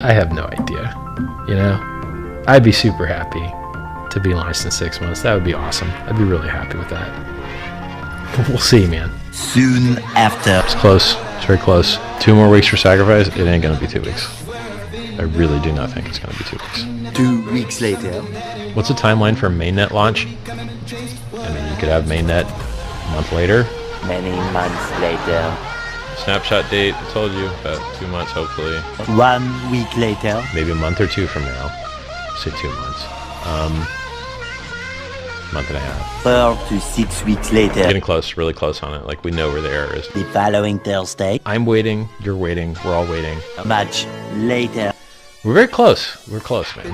I have no idea, you know? I'd be super happy to be launched in 6 months. That would be awesome. I'd be really happy with that. We'll see, man. Soon after. It's close. It's very close. 2 more weeks for sacrifice. It ain't gonna be 2 weeks. I really do not think it's gonna be 2 weeks. 2 weeks later. What's the timeline for mainnet launch? I mean, you could have mainnet a month later. Many months later. Snapshot date, I told you, about 2 months hopefully. 1 week later. Maybe a month or 2 from now. Say 2 months. Month and a half. 4 to 6 weeks later. Getting close, really close on it. Like we know where the error is. The following Thursday. I'm waiting, you're waiting, we're all waiting. Much later. We're very close. We're close, man.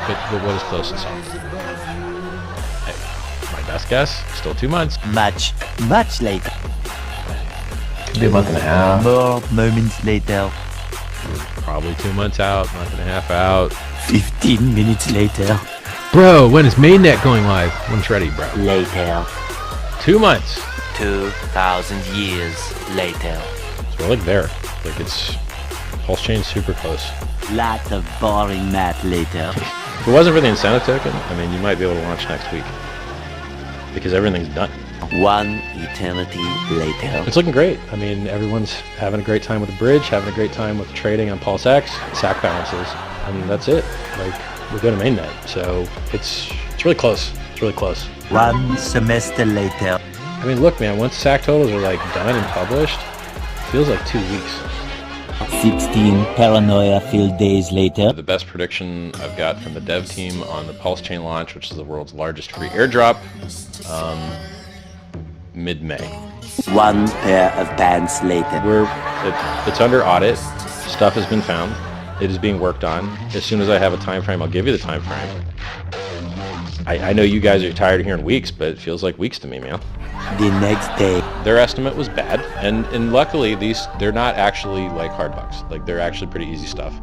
But what is close and soft? My best guess, still 2 months. Much later. Could be a month and a half. More moments later. Probably 2 months out, month and a half out. 15 minutes later. Bro, when is mainnet going live? When it's ready, bro. Later. 2 months. 2,000 years later. So we're like there. Like it's PulseChain's super close. Lot of boring math later. If it wasn't for the incentive token, I mean, you might be able to launch next week because everything's done. 1 eternity later. It's looking great. I mean, everyone's having a great time with the bridge, having a great time with the trading on PulseX, SAC balances, and that's it. Like, we're going to mainnet, so it's really close. It's really close. 1 semester later. I mean, look, man, once SAC totals are like done and published, it feels like 2 weeks. 16 paranoia-filled days later. The best prediction I've got from the dev team on the PulseChain launch, which is the world's largest free airdrop, mid-May. 1 pair of pants later. It's under audit. Stuff has been found. It is being worked on. As soon as I have a time frame, I'll give you the time frame. I know you guys are tired of hearing weeks, but it feels like weeks to me, man. The next day. Their estimate was bad, and luckily they're not actually like hard bugs. Like they're actually pretty easy stuff.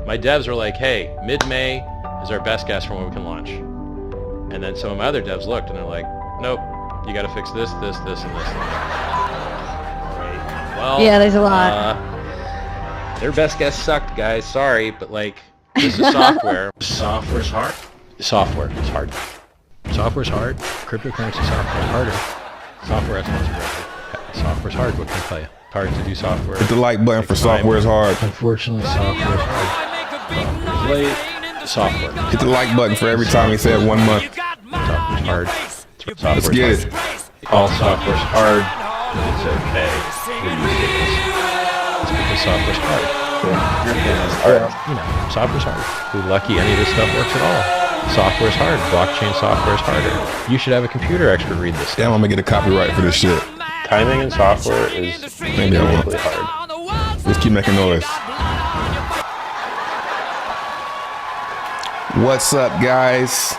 My devs were like, hey, mid-May is our best guess for when we can launch. And then some of my other devs looked and they're like, nope, you got to fix this, and this. Great. Well, yeah, there's a lot. Their best guess sucked, guys. Sorry, but like, this is software. Software's hard. Software is hard. Software's hard. Cryptocurrency software is harder. Software estimates are harder. Software's hard. What can I tell you? Hard to do software. Hit the like button for software is hard. Unfortunately, software is hard. Software's late. Software. Hit the like button for every time he said 1 month. Software's hard. Let's get it. All software's hard. It's okay. We use it. It's because software's hard. You know, software's hard. We're lucky any of this stuff works at all. Software's hard. Blockchain software is harder. You should have a computer expert read this stuff. Damn, I'm gonna get a copyright for this shit. Timing in software is maybe I won't. really hard. Let's keep making noise. What's up, guys?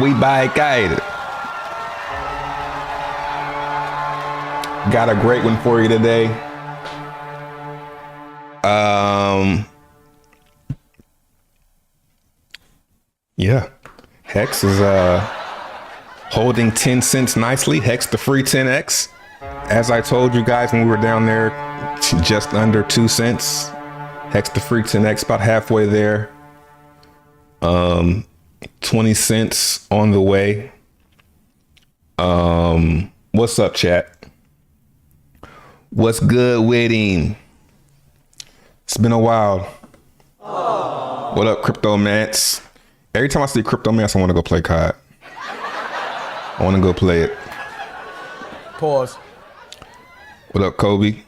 We back at it. Got a great one for you today. Yeah, Hex is holding 10 cents nicely. Hex the free 10x. As I told you guys when we were down there, just under 2 cents. Hex the free 10x, about halfway there. 20 cents on the way. What's up, chat? What's good with him? It's been a while. What up, Cryptomance? Every time I see Cryptomance, I want to go play COD. I want to go play it. Pause. What up, Kobe?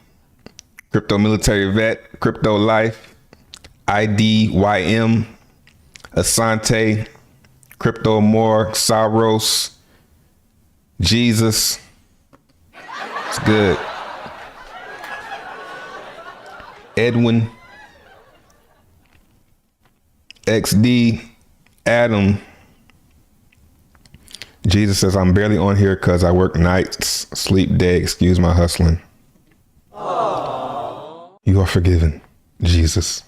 Crypto military vet, crypto life, IDYM, Asante, Crypto More, Saros, Jesus. It's good. Edwin, XD, Adam. Jesus says, I'm barely on here because I work nights, sleep day, excuse my hustling. Aww. You are forgiven, Jesus.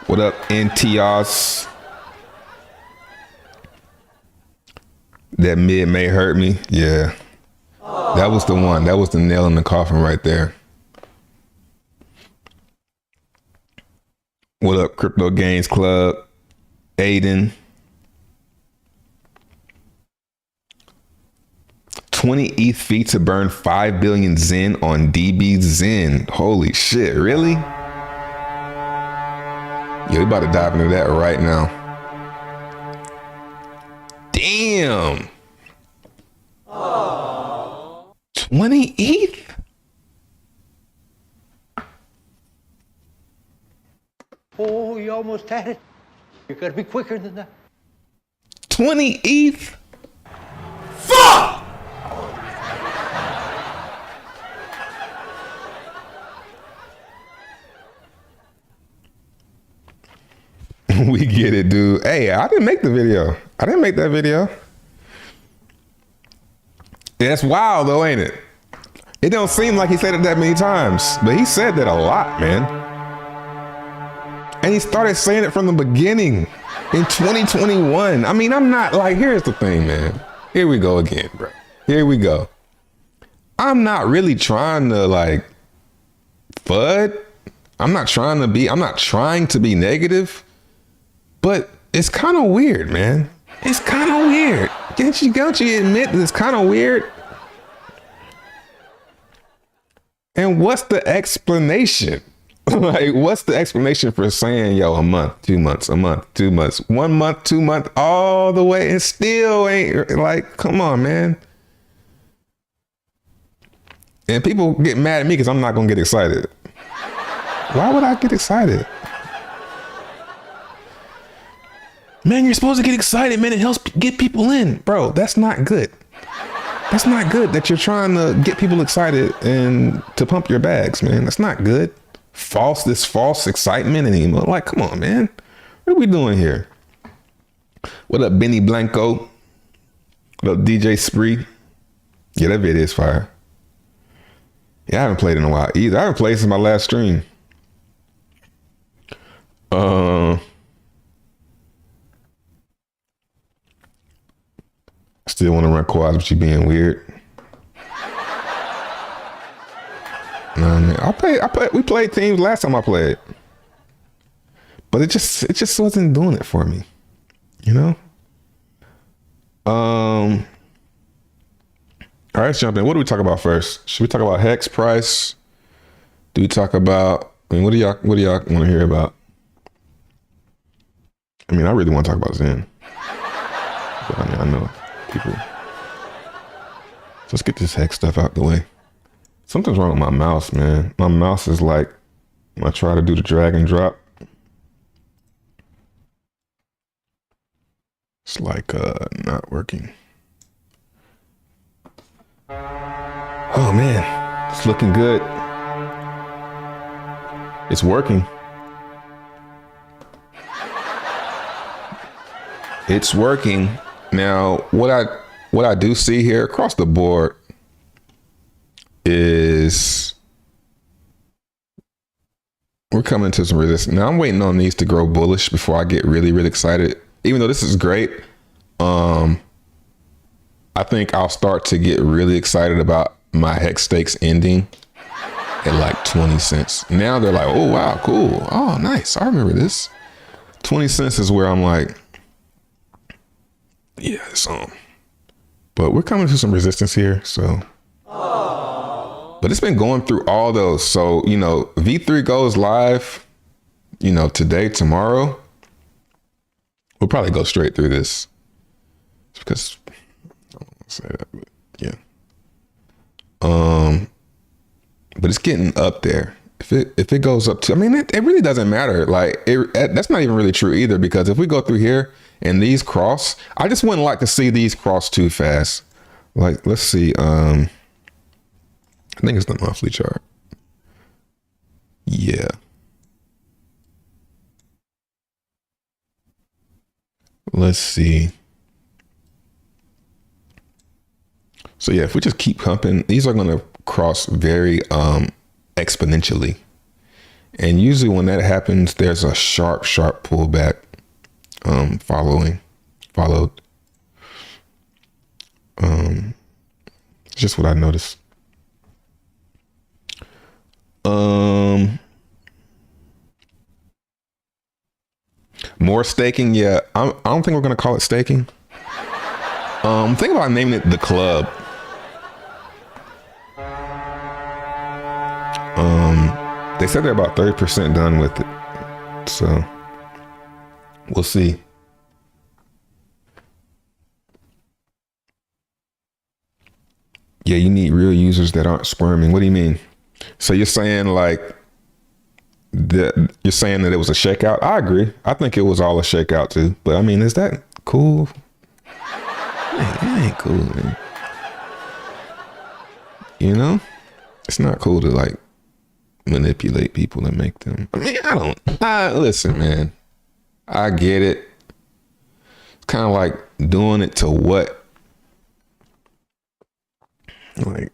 What up, NTRs? That mid may hurt me. Yeah. That was the one. That was the nail in the coffin right there. What up, Crypto Gains Club? Aiden. 20 ETH fee to burn 5 billion Zen on DBXen. Holy shit, really? Yeah, we about to dive into that right now. Damn. 20 ETH? Oh, you almost had it. You gotta be quicker than that. 20 ETH? We get it, dude. Hey, I didn't make the video. I didn't make that video. That's wild though, ain't it? It don't seem like he said it that many times, but he said that a lot, man. And he started saying it from the beginning in 2021. I mean, I'm not like, here's the thing, man. Here we go again, bro. Here we go. I'm not really trying to like FUD. I'm not trying to be negative, but it's kind of weird, man. It's kind of weird. Don't you admit that it's kind of weird? And what's the explanation? Like, what's the explanation for saying, yo, a month, 2 months, a month, 2 months, 1 month, 2 months, all the way, and still ain't, like, come on, man. And people get mad at me because I'm not going to get excited. Why would I get excited? Man, you're supposed to get excited, man. It helps get people in. Bro, that's not good. That's not good that you're trying to get people excited and to pump your bags, man. That's not good. This false excitement anymore. Like, come on, man. What are we doing here? What up, Benny Blanco? What up, DJ Spree? Yeah, that video is fire. Yeah, I haven't played in a while either. I haven't played since my last stream. Still want to run quads, but you being weird. Nah, man. We played teams last time I played, but it just wasn't doing it for me, you know. All right, let's jump in. What do we talk about first? Should we talk about Hex price? Do we talk about? I mean, what do y'all want to hear about? I mean, I really want to talk about Zen, but I mean, I know people. So let's get this Hex stuff out the way. Something's wrong with my mouse, man. My mouse is like, when I try to do the drag and drop, it's like not working. Oh man, it's looking good. It's working. It's working. Now, what I do see here across the board is we're coming to some resistance. Now I'm waiting on these to grow bullish before I get really, really excited. Even though this is great, I think I'll start to get really excited about my Hex stakes ending at like 20 cents. Now they're like, oh wow, cool. Oh, nice. I remember this. 20 cents is where I'm like, yeah, it's but we're coming to some resistance here, so. But it's been going through all those. So, you know, V3 goes live, you know, today, tomorrow. We'll probably go straight through this. Just because I don't want to say that, but yeah. But it's getting up there. If it goes up to, I mean, it really doesn't matter. Like that's not even really true either, because if we go through here and these cross, I just wouldn't like to see these cross too fast. Like, let's see. I think it's the monthly chart. Yeah. Let's see. So yeah, if we just keep pumping, these are going to cross very exponentially. And usually when that happens, there's a sharp pullback followed. It's just what I noticed. More staking, yeah. I don't think we're gonna call it staking. Think about naming it the club. They said they're about 30% done with it, so we'll see. Yeah, you need real users that aren't squirming. What do you mean? So you're saying like that? You're saying that it was a shakeout? I agree. I think it was all a shakeout too. But I mean, is that cool? It ain't cool, man. You know, it's not cool to like manipulate people and make them. I mean, listen, man. I get it. It's kind of like doing it to what? Like,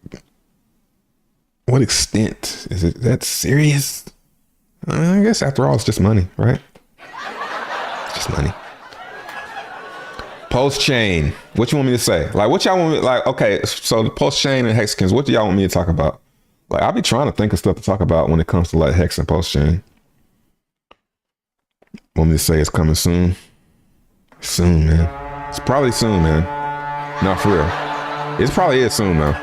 what extent is it that serious? I guess after all, it's just money, right? It's just money. PulseChain. What you want me to say? Like, what y'all want me like? Okay, so the PulseChain and Hexkins. What do y'all want me to talk about? Like, I'll be trying to think of stuff to talk about when it comes to like Hex and PulseChain. Want me to say it's coming soon? Soon, man. It's probably soon, man. Not for real. It probably is soon, though.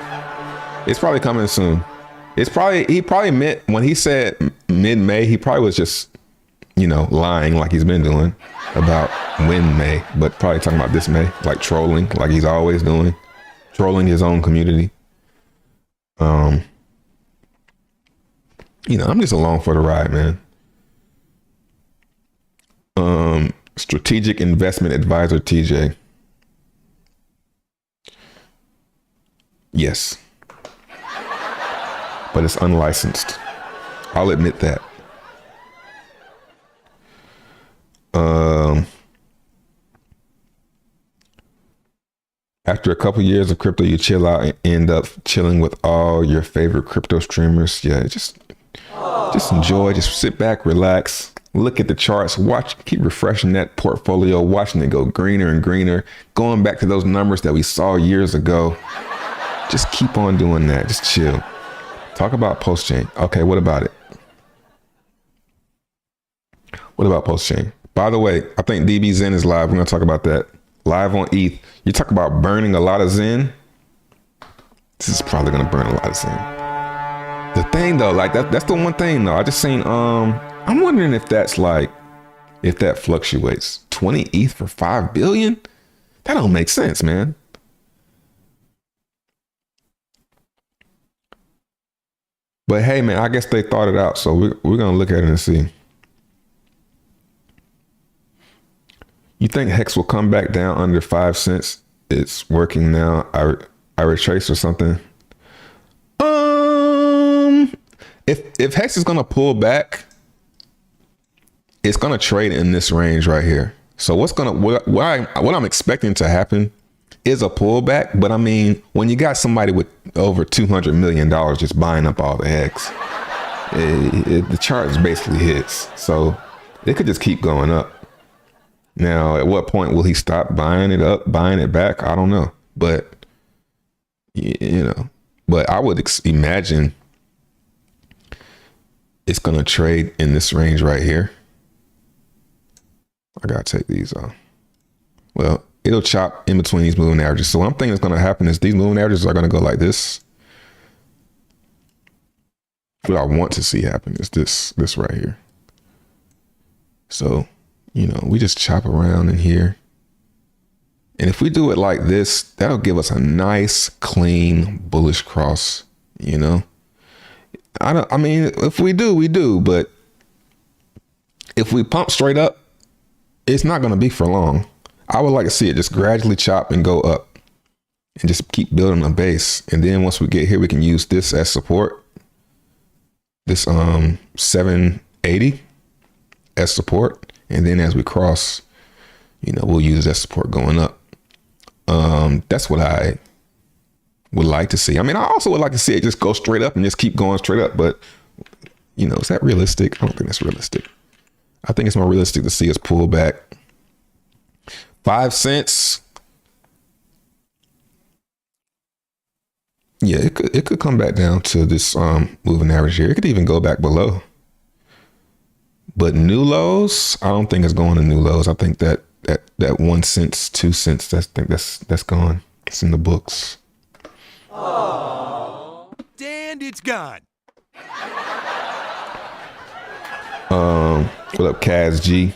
It's probably coming soon. He probably meant when he said mid-May, he probably was just, you know, lying like he's been doing about when May, but probably talking about this May, like trolling, like he's always doing, trolling his own community. You know, I'm just along for the ride, man. Strategic investment advisor, TJ. Yes. But it's unlicensed. I'll admit that. After a couple years of crypto, you chill out and end up chilling with all your favorite crypto streamers. Yeah, just enjoy, just sit back, relax, look at the charts, keep refreshing that portfolio, watching it go greener and greener, going back to those numbers that we saw years ago. Just keep on doing that. Just chill. Talk about PulseChain. Okay, what about it? What about PulseChain? By the way, I think DBXen is live. We're going to talk about that. Live on ETH. You talk about burning a lot of Zen. This is probably going to burn a lot of Zen. The thing though, like that's the one thing though. I just seen, I'm wondering if that's like, if that fluctuates. 20 ETH for 5 billion? That don't make sense, man. But hey, man, I guess they thought it out. So we're going to look at it and see. You think Hex will come back down under 5 cents? It's working now. I retrace or something. If Hex is going to pull back, it's going to trade in this range right here. So what I'm expecting to happen is a pullback. But I mean, when you got somebody with over $200 million just buying up all the Hex, the chart is basically his. So it could just keep going up. Now, at what point will he stop buying it up, buying it back? I don't know. But, you know, but I would imagine it's going to trade in this range right here. I got to take these off. Well, it'll chop in between these moving averages. So what I'm thinking is going to happen is these moving averages are going to go like this. What I want to see happen is this right here. So, you know, we just chop around in here. And if we do it like this, that'll give us a nice, clean, bullish cross, you know? I mean, if we do, we do. But if we pump straight up, it's not going to be for long. I would like to see it just gradually chop and go up and just keep building a base. And then once we get here, we can use this as support. This 780 as support. And then as we cross, you know, we'll use that support going up. That's what I would like to see. I mean, I also would like to see it just go straight up and just keep going straight up. But, you know, is that realistic? I don't think that's realistic. I think it's more realistic to see us pull back 5 cents. Yeah, it could come back down to this moving average here. It could even go back below. But new lows, I don't think it's going to new lows. I think that 1 cent, 2 cents, that's gone. It's in the books. Oh, and it's gone. What up, Kaz G?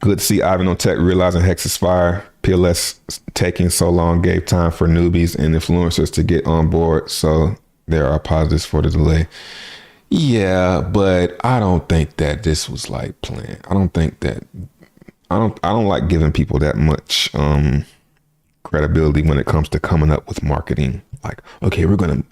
Good to see Ivan on Tech realizing Hex is fire. PLS taking so long gave time for newbies and influencers to get on board. So there are positives for the delay. Yeah, but I don't think that this was like planned. I don't like giving people that much credibility when it comes to coming up with marketing. Like, okay, we're gonna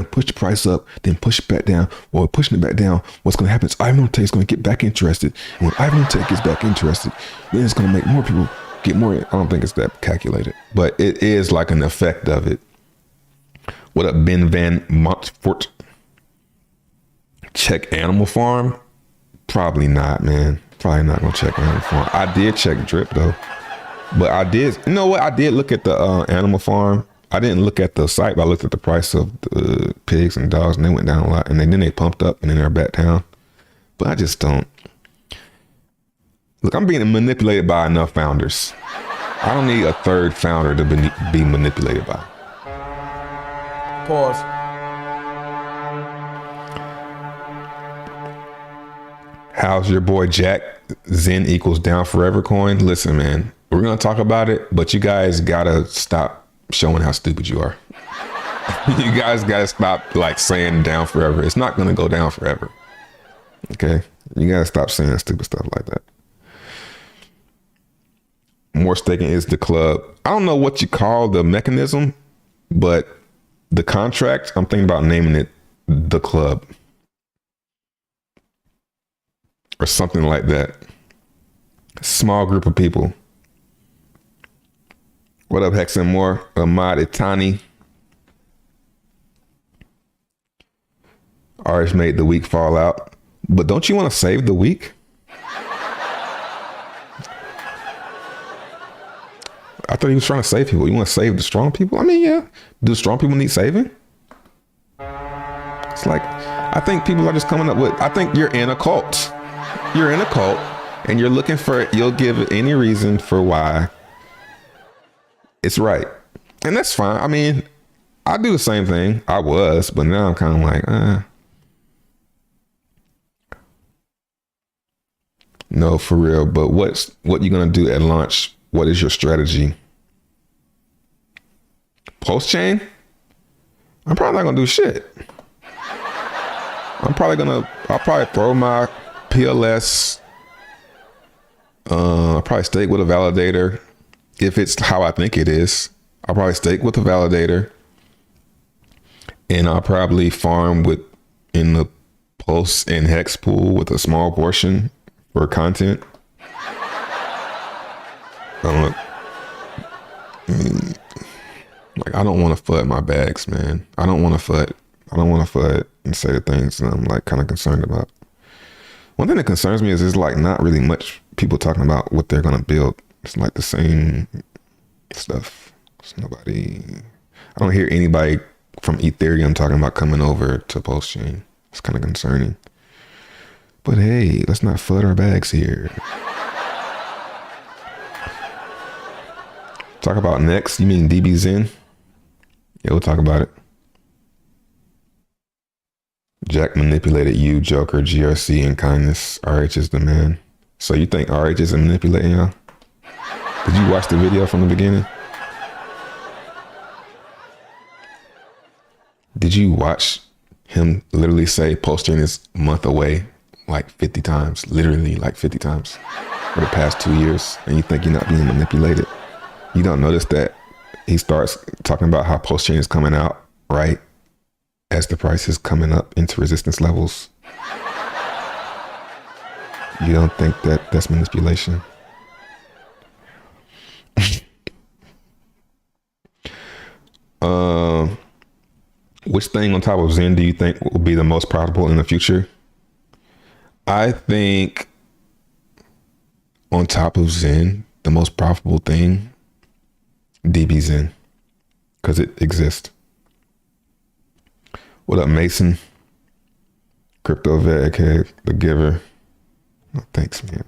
push the price up, then push it back down. Well, pushing it back down, what's gonna happen is Ivan Tech is gonna get back interested. And when Ivan Tech gets back interested, then it's gonna make more people get more. I don't think it's that calculated, but it is like an effect of it. What up, Ben Van Montfort? Check Animal Farm? Probably not, man. Probably not gonna check Animal Farm. I did check Drip though, but I did. You know what? I did look at the Animal Farm. I didn't look at the site, but I looked at the price of the pigs and dogs, and they went down a lot, and then they pumped up, and then they're back down. But I just don't. Look, I'm being manipulated by enough founders. I don't need a third founder to be manipulated by. Pause. How's your boy Jack? Zen equals down forever coin. Listen, man, we're going to talk about it, but you guys got to stop showing how stupid you are. You guys got to stop like saying down forever. It's not going to go down forever. Okay. You got to stop saying stupid stuff like that. More staking is the club. I don't know what you call the mechanism, but the contract, I'm thinking about naming it the club or something like that. Small group of people. What up, Hex and more? Ahmad Itani. Arch made the week fall out. But don't you want to save the week? I thought he was trying to save people. You want to save the strong people? I mean, yeah. Do strong people need saving? It's like, I think people are just coming up with, I think you're in a cult. You're in a cult and you're looking for, you'll give any reason for why it's right. And that's fine. I mean, I do the same thing. I was, but now I'm kind of like, no, for real. But what you going to do at launch? What is your strategy? PulseChain? I'm probably not going to do shit. I'll probably throw my PLS. I'll probably stake with a validator. If it's how I think it is, I'll probably stake with a validator. And I'll probably farm in the Pulse and Hex pool with a small portion for content. I don't want to FUD my bags, man. I don't want to FUD and say the things that I'm like kind of concerned about. One thing that concerns me is there's like not really much people talking about what they're gonna build. It's like the same stuff. I don't hear anybody from Ethereum talking about coming over to PulseChain. It's kind of concerning. But hey, let's not FUD our bags here. Talk about next. You mean DBXen? Yeah, we'll talk about it. Jack manipulated you, Joker, GRC, and kindness. RH is the man. So you think RH is manipulating y'all? Did you watch the video from the beginning? Did you watch him literally say PulseChain is a month away like 50 times? Literally like 50 times for the past 2 years. And you think you're not being manipulated? You don't notice that he starts talking about how PulseChain is coming out right as the price is coming up into resistance levels. You don't think that that's manipulation? Which thing on top of Zen do you think will be the most profitable in the future? I think on top of Zen, the most profitable thing, DBXen, because it exists. What up, Mason? Crypto vet, aka the giver. Oh, thanks, man.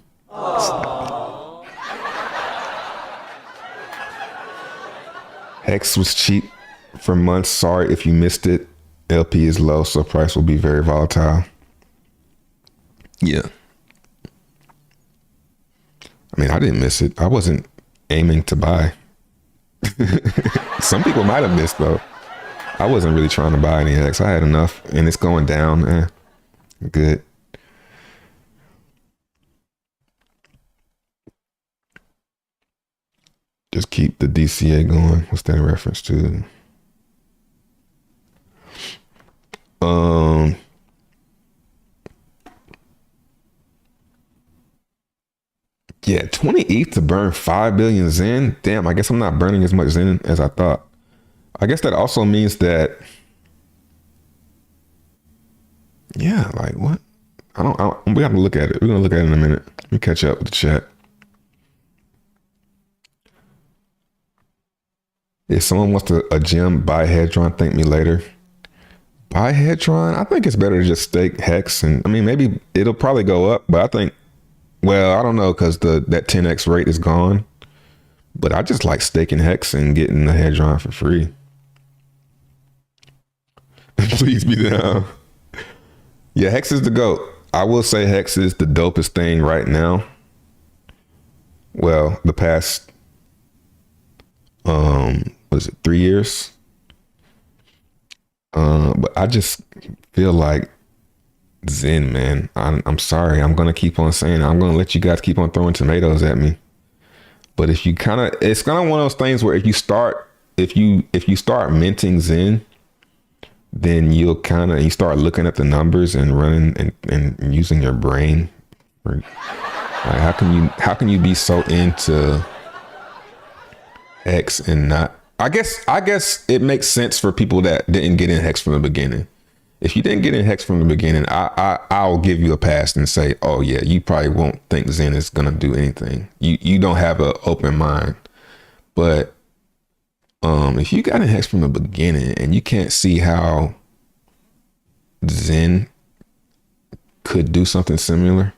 Hex was cheap for months. Sorry if you missed it. LP is low, so price will be very volatile. Yeah. I mean, I didn't miss it. I wasn't aiming to buy. Some people might have missed though. I wasn't really trying to buy any Hex. I had enough, and it's going down. Good. Just keep the DCA going. What's that in reference to? Yeah, 20 ETH to burn 5 billion Zen. Damn, I guess I'm not burning as much Zen as I thought. I guess that also means that, yeah, like what? We have to look at it. We're gonna look at it in a minute. Let me catch up with the chat. If someone wants a gem, buy Hedron, thank me later. Buy Hedron? I think it's better to just stake Hex. And I mean, maybe it'll probably go up, but I think, well, I don't know, because that 10x rate is gone. But I just like staking Hex and getting the Hedron for free. Please be down. Yeah, Hex is the GOAT. I will say Hex is the dopest thing right now. Well, the past, what is it, 3 years? But I just feel like Zen, man. I'm sorry. I'm gonna keep on saying it. I'm gonna let you guys keep on throwing tomatoes at me. But if you it's kind of one of those things where if you start minting Zen, then you start looking at the numbers and running and using your brain. Like how can you be so into Hex and not? I guess it makes sense for people that didn't get in Hex from the beginning. If you didn't get in Hex from the beginning, I'll give you a pass and say, oh yeah, you probably won't think Zen is gonna do anything. You don't have an open mind. But if you got in Hex from the beginning and you can't see how Zen could do something similar,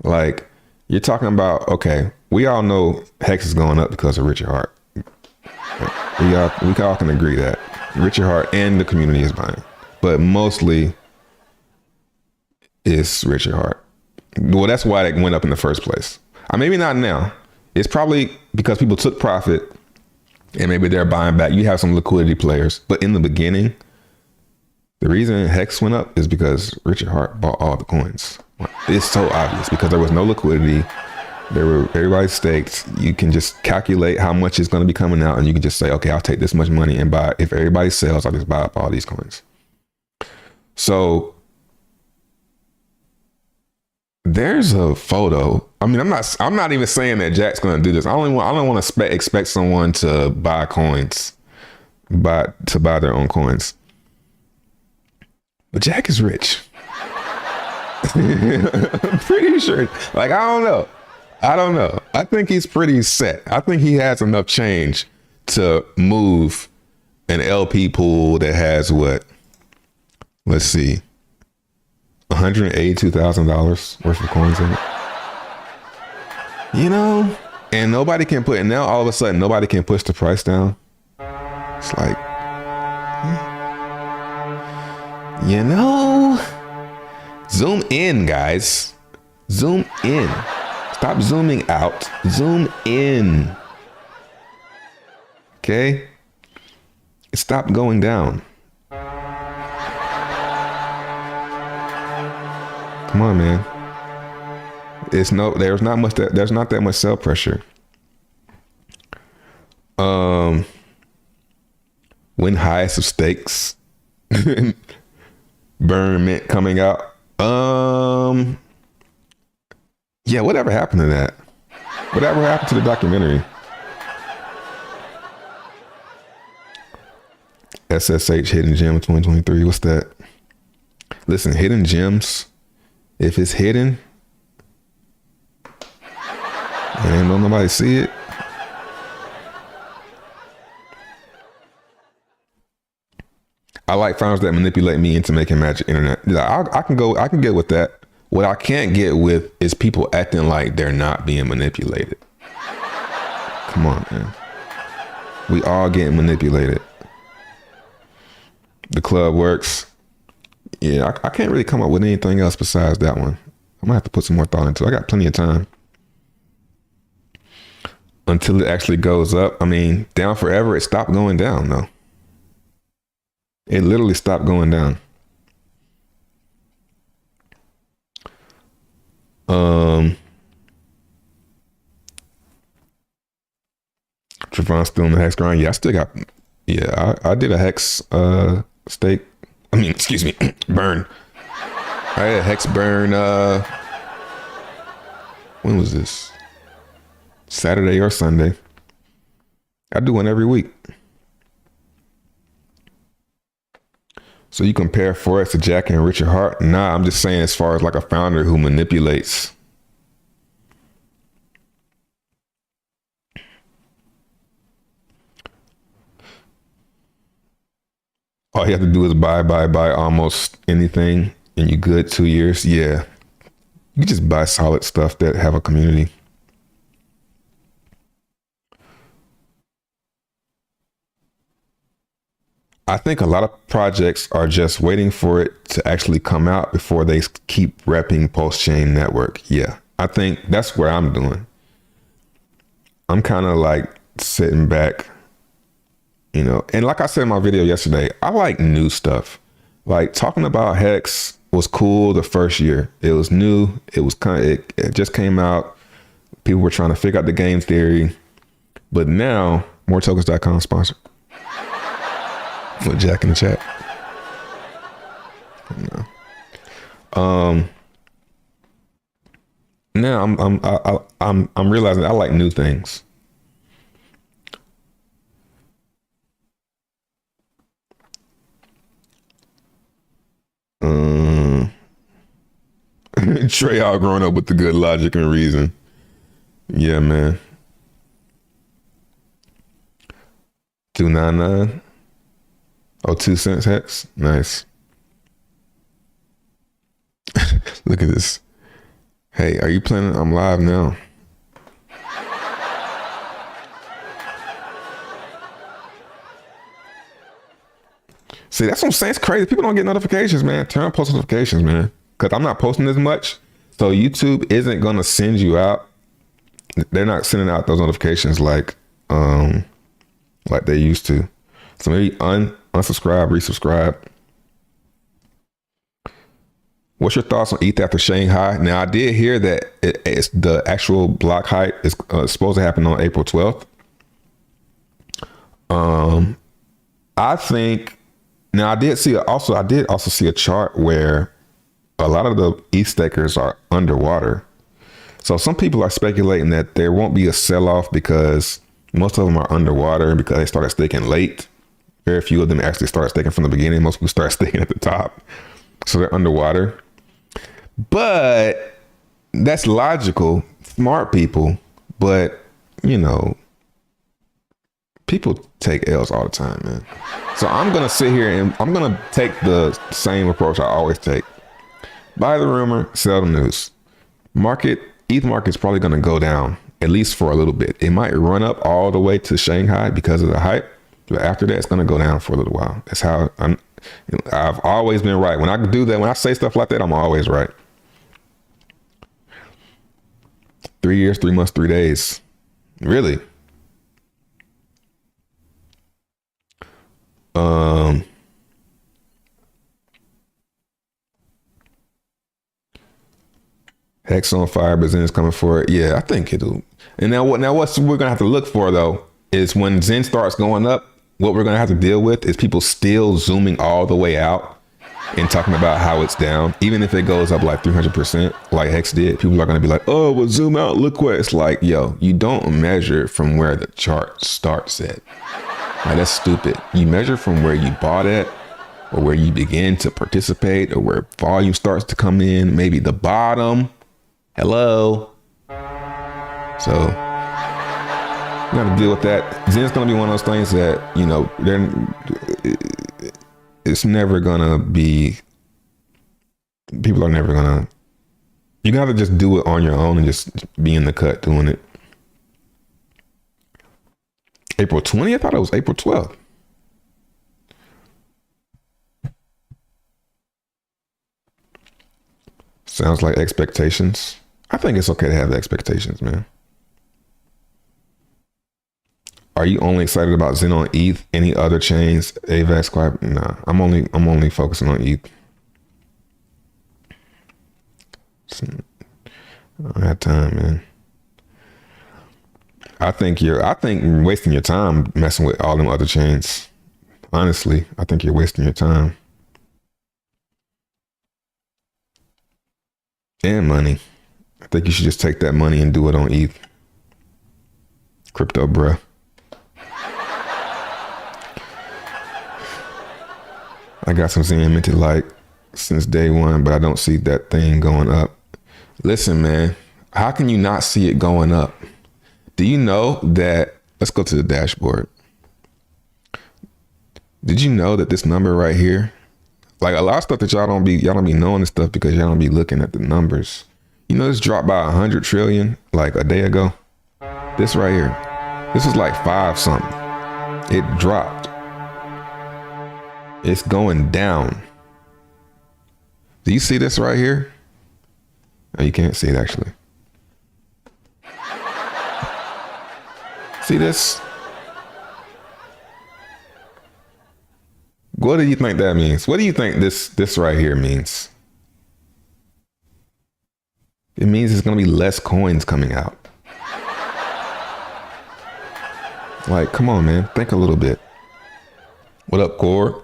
like you're talking about, okay, we all know Hex is going up because of Richard Hart. We all can agree that Richard Hart and the community is buying, but mostly it's Richard Hart. Well, that's why it went up in the first place. Maybe not now. It's probably because people took profit and maybe they're buying back. You have some liquidity players, but in the beginning, the reason Hex went up is because Richard Hart bought all the coins. It's so obvious because there was no liquidity. Everybody staked. You can just calculate how much is going to be coming out, and you can just say, okay, I'll take this much money and buy. If everybody sells, I'll just buy up all these coins. So there's a photo. I mean, I'm not even saying that Jack's going to do this. I don't want to expect someone to buy coins, to buy their own coins. But Jack is rich. I'm pretty sure. Like, I don't know. I think he's pretty set. I think he has enough change to move an LP pool that has what? Let's see. $182,000 worth of coins in it. You know, and nobody can put, and now all of a sudden nobody can push the price down. It's like, you know, zoom in, guys. Zoom in. Stop zooming out. Zoom in. Okay? Stop going down. Come on, man. There's not that much sell pressure. When highest of stakes. Burn mint coming out. Yeah, whatever happened to that? Whatever happened to the documentary? SSH Hidden Gem 2023. What's that? Listen, hidden gems, if it's hidden and ain't nobody see it, I like founders that manipulate me into making magic internet. I can get with that. What I can't get with is people acting like they're not being manipulated. Come on, man. We all getting manipulated. The club works. Yeah, I can't really come up with anything else besides that one. I'm gonna have to put some more thought into it. I got plenty of time. Until it actually goes up. I mean, down forever, it stopped going down though. It literally stopped going down. Trevon's still in the hex grind. Yeah, I still got, I did a hex stake. I mean, excuse me, burn. I had a hex burn, when was this? Saturday or Sunday. I do one every week. So you compare Forex to Jack and Richard Hart? Nah, I'm just saying as far as like a founder who manipulates. All you have to do is buy almost anything and you good 2 years. Yeah. You just buy solid stuff that have a community. I think a lot of projects are just waiting for it to actually come out before they keep repping PulseChain network. Yeah, I think that's what I'm doing. I'm kind of like sitting back, you know, and like I said in my video yesterday, I like new stuff. Like talking about Hex was cool the first year. It was new. It was it just came out. People were trying to figure out the game theory, but now moretokens.com sponsored. With Jack in the chat. No. Now I'm realizing I like new things. Trey all grown up with the good logic and reason. Yeah, man. 299. Oh, 2 cents Hex. Nice. Look at this. Hey, are you planning? I'm live now. See, that's what I'm saying. It's crazy. People don't get notifications, man. Turn on post notifications, man. Because I'm not posting as much. So YouTube isn't going to send you out. They're not sending out those notifications like they used to. So maybe unsubscribe, resubscribe. What's your thoughts on ETH after Shanghai? Now, I did hear that it's the actual block height is supposed to happen on April 12th. I think now I did also see a chart where a lot of the ETH stakers are underwater. So some people are speculating that there won't be a sell-off because most of them are underwater because they started staking late. Very few of them actually start staking from the beginning. Most people start staking at the top. So they're underwater. But that's logical, smart people. But, you know, people take L's all the time, man. So I'm going to sit here and I'm going to take the same approach I always take. Buy the rumor, sell the news. ETH market's probably going to go down, at least for a little bit. It might run up all the way to Shanghai because of the hype. But after that, it's going to go down for a little while. That's how I've always been right. When I do that, when I say stuff like that, I'm always right. 3 years, 3 months, 3 days. Really? Hex on fire, but Zen is coming for it. Yeah, I think it'll. And now what we're going to have to look for, though, is when Zen starts going up, what we're going to have to deal with is people still zooming all the way out and talking about how it's down. Even if it goes up like 300%, like Hex did, people are going to be like, oh, well, zoom out. Look what it's like. Yo, you don't measure from where the chart starts at. Like, that's stupid. You measure from where you bought at or where you begin to participate or where volume starts to come in, maybe the bottom. Hello. So you got to deal with that. Zen's going to be one of those things that, you know, it's never gonna be, people are never gonna, you gotta just do it on your own and just be in the cut doing it. April 20th? I thought it was April 12th. Sounds like expectations. I think it's okay to have expectations, man. Are you only excited about Zen on ETH? Any other chains? AVAX, Squad? Nah, I'm only focusing on ETH. I don't have time, man. I think you're wasting your time messing with all them other chains. Honestly, I think you're wasting your time. And money. I think you should just take that money and do it on ETH. Crypto, bruh. I got some Zen minted like since day one, but I don't see that thing going up. Listen, man, how can you not see it going up? Do you know that, let's go to the dashboard. Did you know that this number right here, like a lot of stuff that y'all don't be knowing this stuff because y'all don't be looking at the numbers. You know, this dropped by 100 trillion like a day ago. This right here, this was like 5 something. It dropped. It's going down. Do you see this right here? Oh, you can't see it actually. See this? What do you think that means? What do you think this right here means? It means there's gonna be less coins coming out. Like, come on, man. Think a little bit. What up, Core?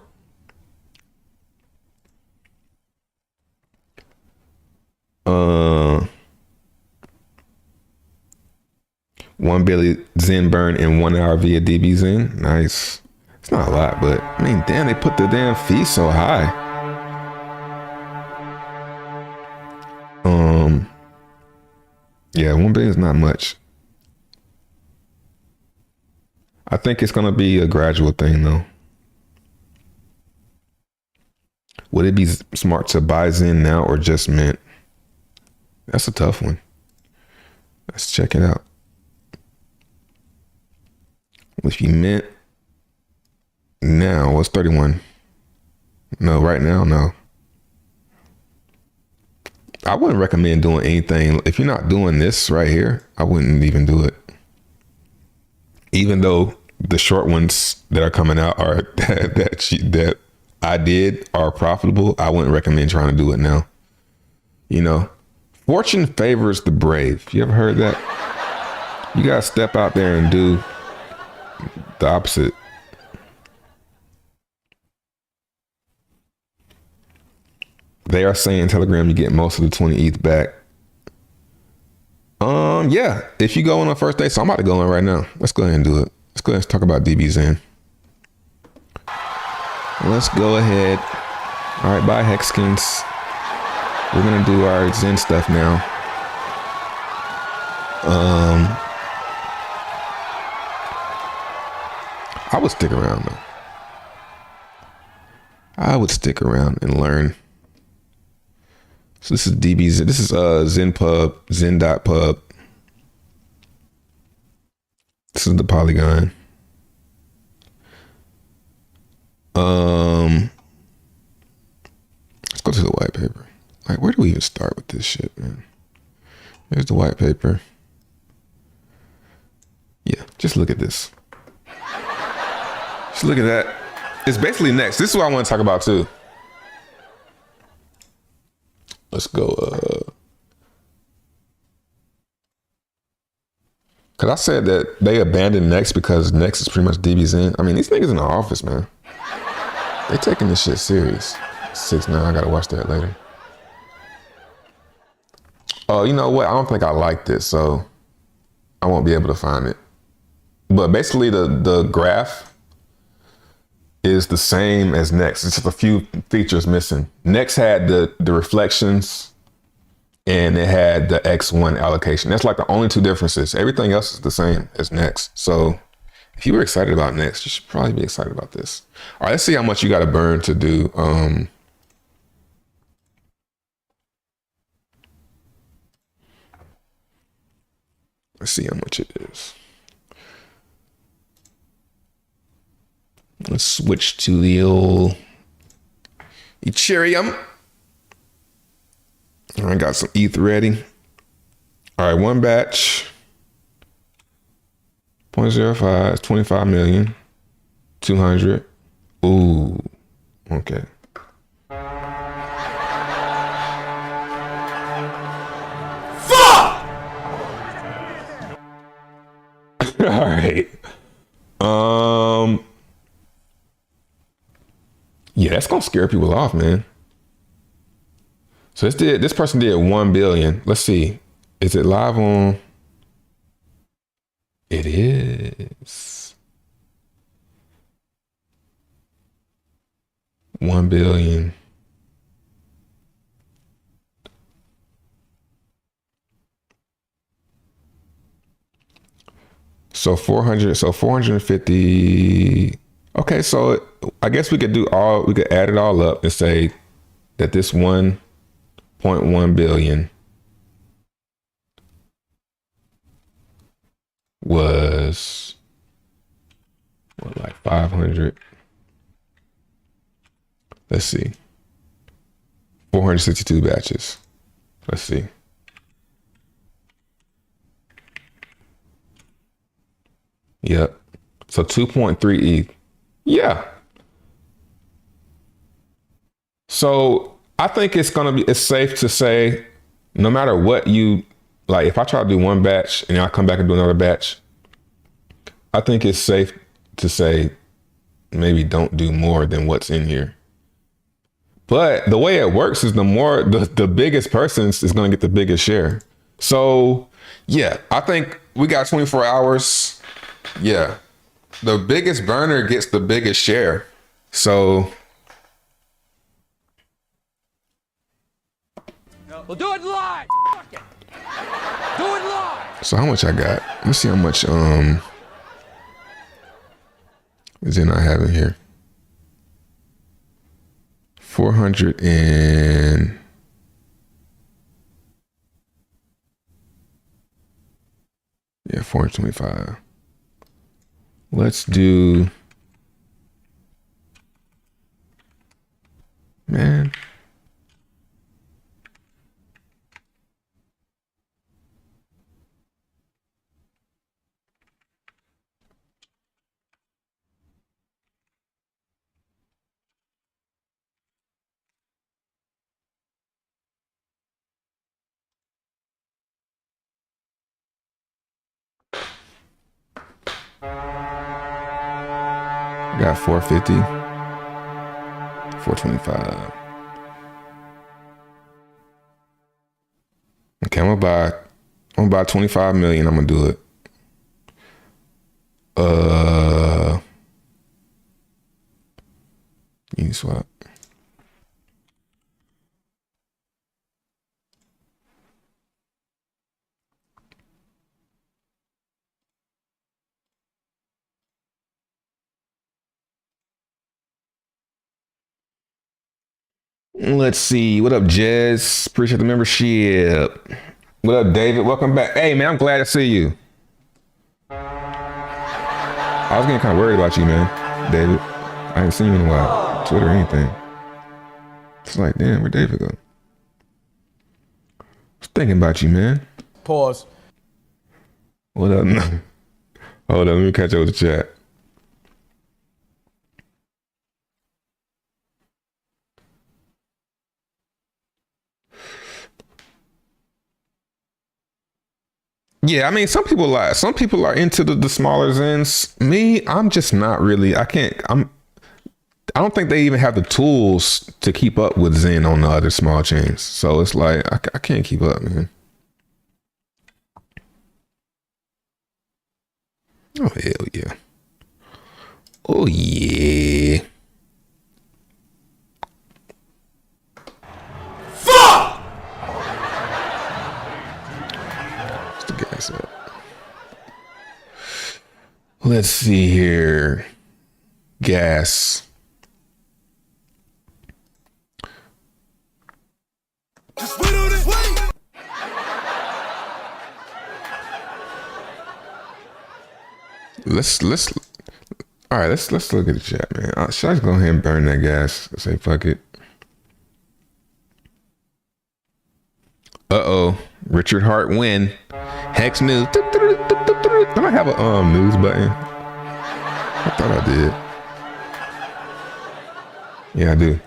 1 billion Zen burn in 1 hour via DBXen. Nice. It's not a lot, but I mean, damn, they put the damn fee so high. Yeah, 1 billion is not much. I think it's gonna be a gradual thing though. Would it be smart to buy Zen now or just mint? That's a tough one. Let's check it out. If you mint now, what's 31? No, right now, no. I wouldn't recommend doing anything. If you're not doing this right here, I wouldn't even do it. Even though the short ones that are coming out are that I did are profitable, I wouldn't recommend trying to do it now. You know, fortune favors the brave. You ever heard that? You gotta step out there and do the opposite. They are saying Telegram, you get most of the 20 ETH back. Yeah, if you go on the first day, so I'm about to go in right now. Let's go ahead and do it. Let's go ahead and talk about DBXen. Let's go ahead. All right, bye Hexkins. We're gonna do our Zen stuff now. I would stick around though. I would stick around and learn. So this is DBXen. This is ZenPub, Zen.pub. This is the Polygon. Let's go to the white paper. Like, where do we even start with this shit, man? Here's the white paper. Yeah, just look at this. Just look at that. It's basically next. This is what I want to talk about too. Let's go. Cause I said that they abandoned Next because Next is pretty much DBXen. I mean, these niggas in the office, man. They taking this shit serious. 6 now. I gotta watch that later. Oh, you know what? I don't think I like this, so I won't be able to find it. But basically, the graph is the same as Next. It's just a few features missing. Next had the reflections and it had the X1 allocation. That's like the only 2 differences. Everything else is the same as Next. So If you were excited about next, you should probably be excited about this. All right, let's see how much you got to burn to do. Let's see how much it is. Let's switch to the old Ethereum. I got some ETH ready. All right, one batch. 0.05 is 25 million. 200. Ooh, okay. Fuck! All right. Yeah, that's gonna scare people off, man. So this person did 1 billion. Let's see. Is it live on? It is. 1 billion. So 400, so 450. Okay, so I guess we could add it all up and say that this 1.1 billion was what, like 500. Let's see. 462 batches. Let's see. Yep. So 2.3 ETH. Yeah. So I think it's safe to say, no matter what you like, if I try to do one batch and I come back and do another batch, I think it's safe to say maybe don't do more than what's in here. But the way it works is the biggest person is going to get the biggest share. So yeah, I think we got 24 hours. Yeah. The biggest burner gets the biggest share. So We'll do it live. Fuck it. Do it live. So how much I got? Let's see how much Zen I have in here. 400 and yeah, 425. Let's do, man. Got 450, 425. Okay, I'm gonna buy 25 million. I'm gonna do it. Uniswap. Let's see. What up, Jez? Appreciate the membership. What up, David? Welcome back. Hey, man, I'm glad to see you. I was getting kind of worried about you, man, David. I haven't seen you in a while. Twitter or anything. It's like, damn, where'd David go? I was thinking about you, man. Pause. What up? Hold on, let me catch up with the chat. Yeah, I mean, some people are into the smaller Zens. Me, I'm just not really. I don't think they even have the tools to keep up with Zen on the other small chains. So it's like I can't keep up, man. Oh hell yeah. Oh yeah. Let's see here. Gas. Let's all right, let's look at the chat, man. Should I just go ahead and burn that gas? Say fuck it. Uh-oh. Richard Hart win. Hex news. Don't I have a news button? I thought I did. Yeah, I do.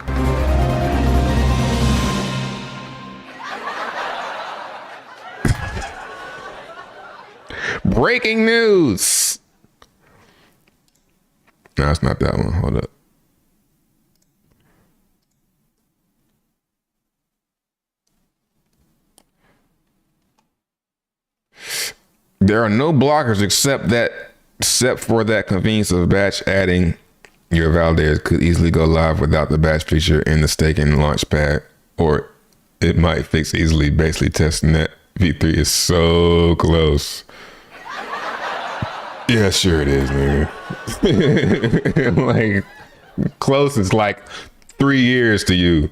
Breaking news. No, it's not that one. Hold up. There are no blockers except for that convenience of batch adding. Your validator could easily go live without the batch feature in the staking launch pad, or it might fix easily. Basically, testing that V3 is so close. Yeah, sure it is, nigga. Like, close is like 3 years to you.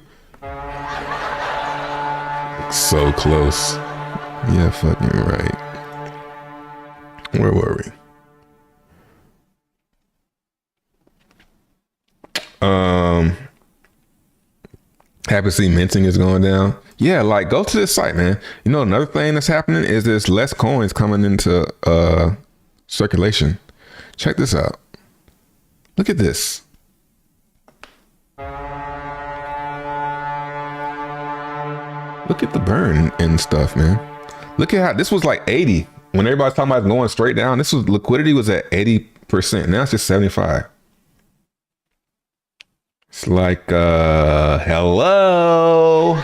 So close. Yeah, fucking right. Where were we? Happy to see minting is going down. Yeah, like, go to this site, man. You know, another thing that's happening is there's less coins coming into circulation. Check this out. Look at this. Look at the burn and stuff, man. Look at how this was like 80 when everybody's talking about going straight down. This was liquidity was at 80%. Now it's just 75. It's like hello.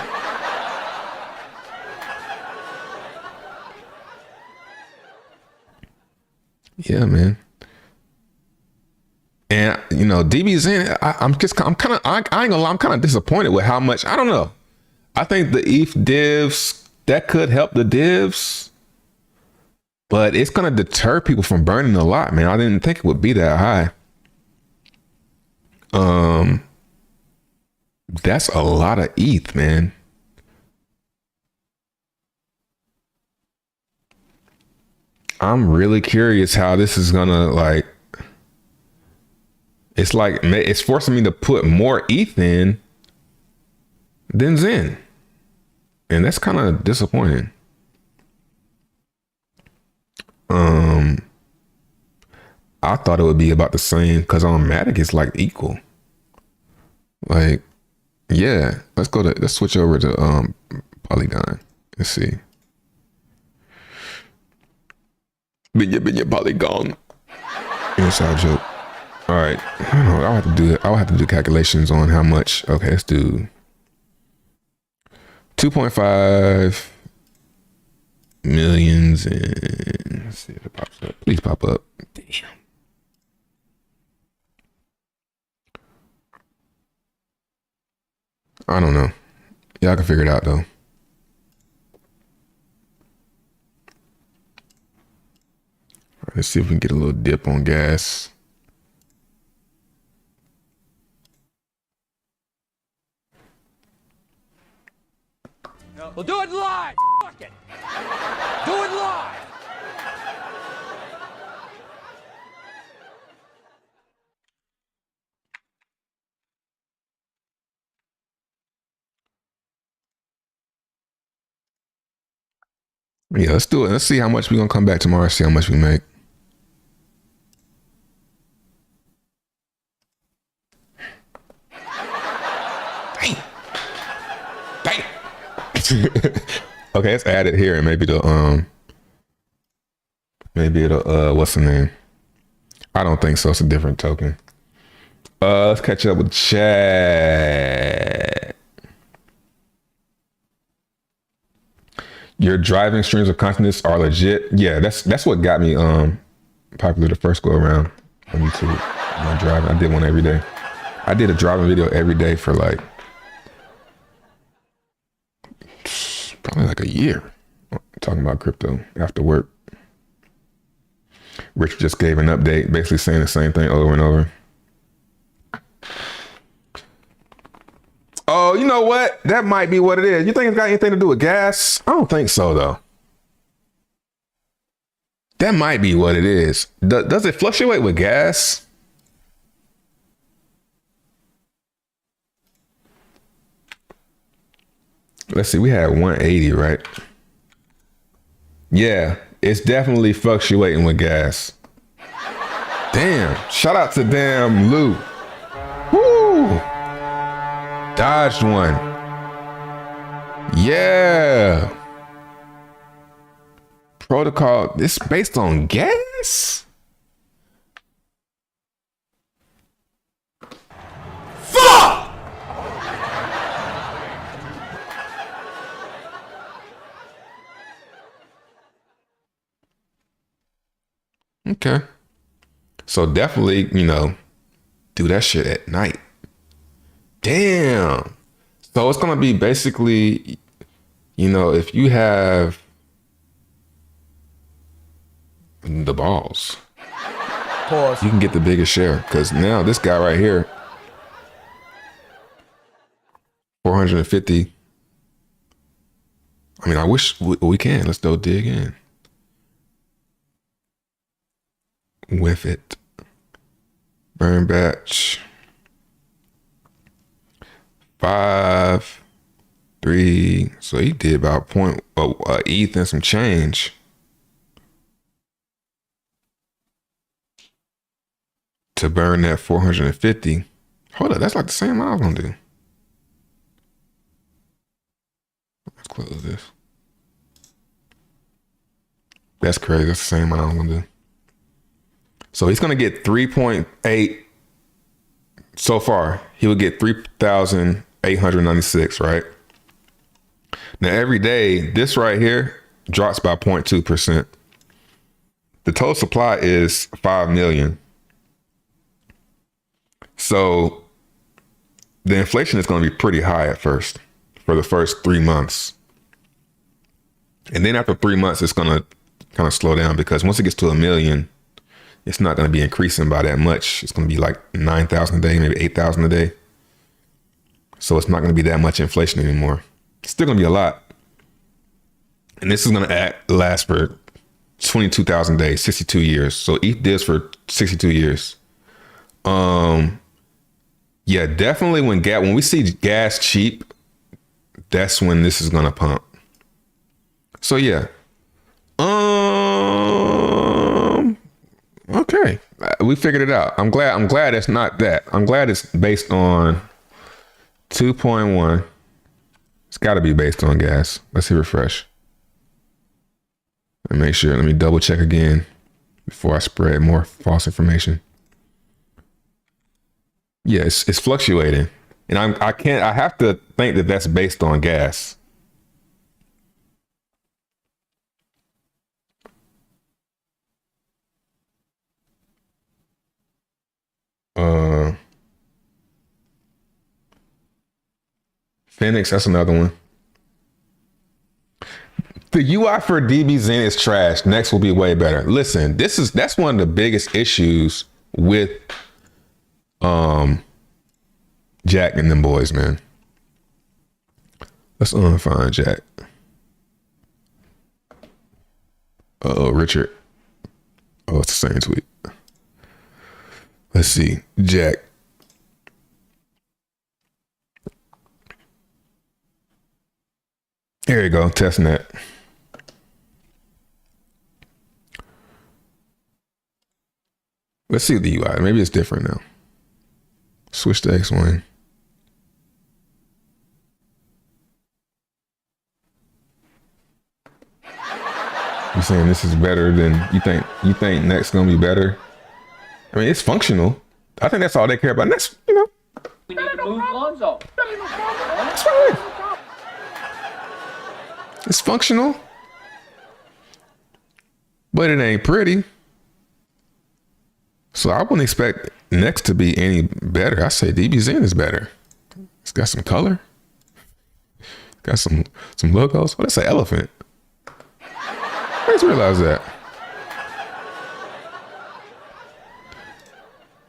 Yeah, man. And you know, DBXen, I ain't gonna lie, I'm kind of disappointed with how much. I don't know. I think the ETH divs that could help the divs, but it's gonna deter people from burning a lot, man. I didn't think it would be that high. That's a lot of ETH, man. I'm really curious how this is gonna like. It's like it's forcing me to put more ETH in than Zen, and that's kind of disappointing. I thought it would be about the same because on Matic it's like equal. Like, yeah, let's switch over to Polygon. Let's see. Binya Polygon. Inside joke. All right, I don't know. I'll have to do calculations on how much. Okay, let's do 2.5 millions and let's see if it pops up. Please pop up. Damn. I don't know. Y'all can figure it out though. All right, let's see if we can get a little dip on gas. We'll do it live. Fuck it. Do it live. Yeah, let's do it. Let's see how much we're gonna come back tomorrow. See how much we make. Dang. Okay, let's add it here and maybe it'll what's the name? I don't think so. It's a different token. Let's catch up with chat. Your driving streams of consciousness are legit. Yeah, that's what got me popular the first go around on YouTube. My driving, I did one every day. I did a driving video every day for like probably like a year, talking about crypto after work. Rich just gave an update, basically saying the same thing over and over. Oh, you know what? That might be what it is. You think it's got anything to do with gas? I don't think so, though. That might be what it is. Does it fluctuate with gas? Let's see. We had 180, right? Yeah, it's definitely fluctuating with gas. Damn. Shout out to damn Lou. Woo! Dodged one. Yeah. Protocol. This based on gas? Fuck! Okay. So definitely, you know, do that shit at night. Damn. So it's going to be basically, you know, if you have the balls, Pause. you can get the biggest share. Because now this guy right here, 450. I mean, I wish we can. Let's go dig in with it. Burn batch. 5, 3. So he did about ETH and some change. To burn that 450. Hold up, that's like the same amount I was gonna do. Let's close this. That's crazy. That's the same amount I'm gonna do. So he's gonna get 3.8 so far. He would get 3,896, right? Now every day, this right here drops by 0.2%. The total supply is 5 million. So the inflation is going to be pretty high at first for the first 3 months. And then after 3 months, it's going to kind of slow down because once it gets to 1 million, it's not going to be increasing by that much. It's going to be like 9,000 a day, maybe 8,000 a day. So it's not going to be that much inflation anymore. It's still going to be a lot. And this is going to last for 22,000 days, 62 years. So ETH this for 62 years. Yeah, definitely when we see gas cheap, that's when this is gonna pump. So yeah. Okay. We figured it out. I'm glad it's not that. I'm glad it's based on 2.1. It's gotta be based on gas. Let's hit refresh. And make sure, let me double check again before I spread more false information. Yeah, it's fluctuating, and I have to think that that's based on gas. Phoenix, that's another one. The UI for DBXen is trash. Next will be way better. Listen, that's one of the biggest issues with Jack and them boys, man. Let's find Jack. Richard. Oh, it's the same tweet. Let's see. Jack. There you go. Testnet. Let's see the UI. Maybe it's different now. Switch to X1. You saying this is better than you think next gonna be better? I mean, it's functional. I think that's all they care about. Next, you know. We need to move Lonzo. That's fine. It's functional. But it ain't pretty. So I wouldn't expect next to be any better. I say DBXen is better. It's got some color. Got some logos. Oh, that's an elephant. I just realized that.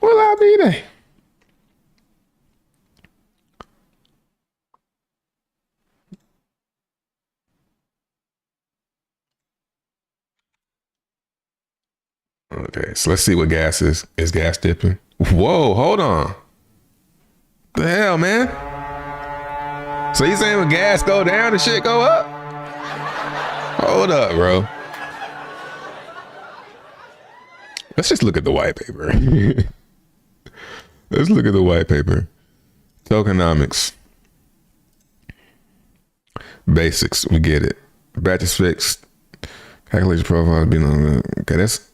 Will I be there? Okay, so let's see what gas is. Is gas dipping? Whoa, hold on. The hell, man? So you saying when gas go down, the shit go up? Hold up, bro. Let's just look at the white paper. Let's look at the white paper. Tokenomics. Basics, we get it. Batch is fixed. Calculation profile being on the, okay, that's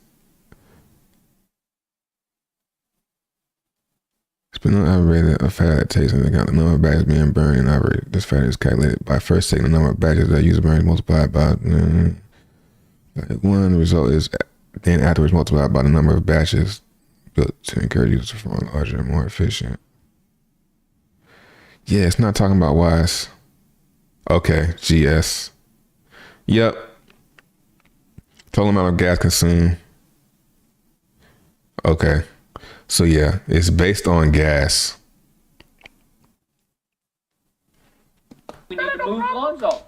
it's been on average a fat that takes into account the number of batches being burned and average. This fat is calculated by first taking the number of batches that user burns multiplied by one. The result is then afterwards multiplied by the number of batches built to encourage users to perform larger and more efficient. Yeah, it's not talking about wise. Okay, GS. Yep. Total amount of gas consumed. Okay. So yeah, it's based on gas. We need to move Lonzo.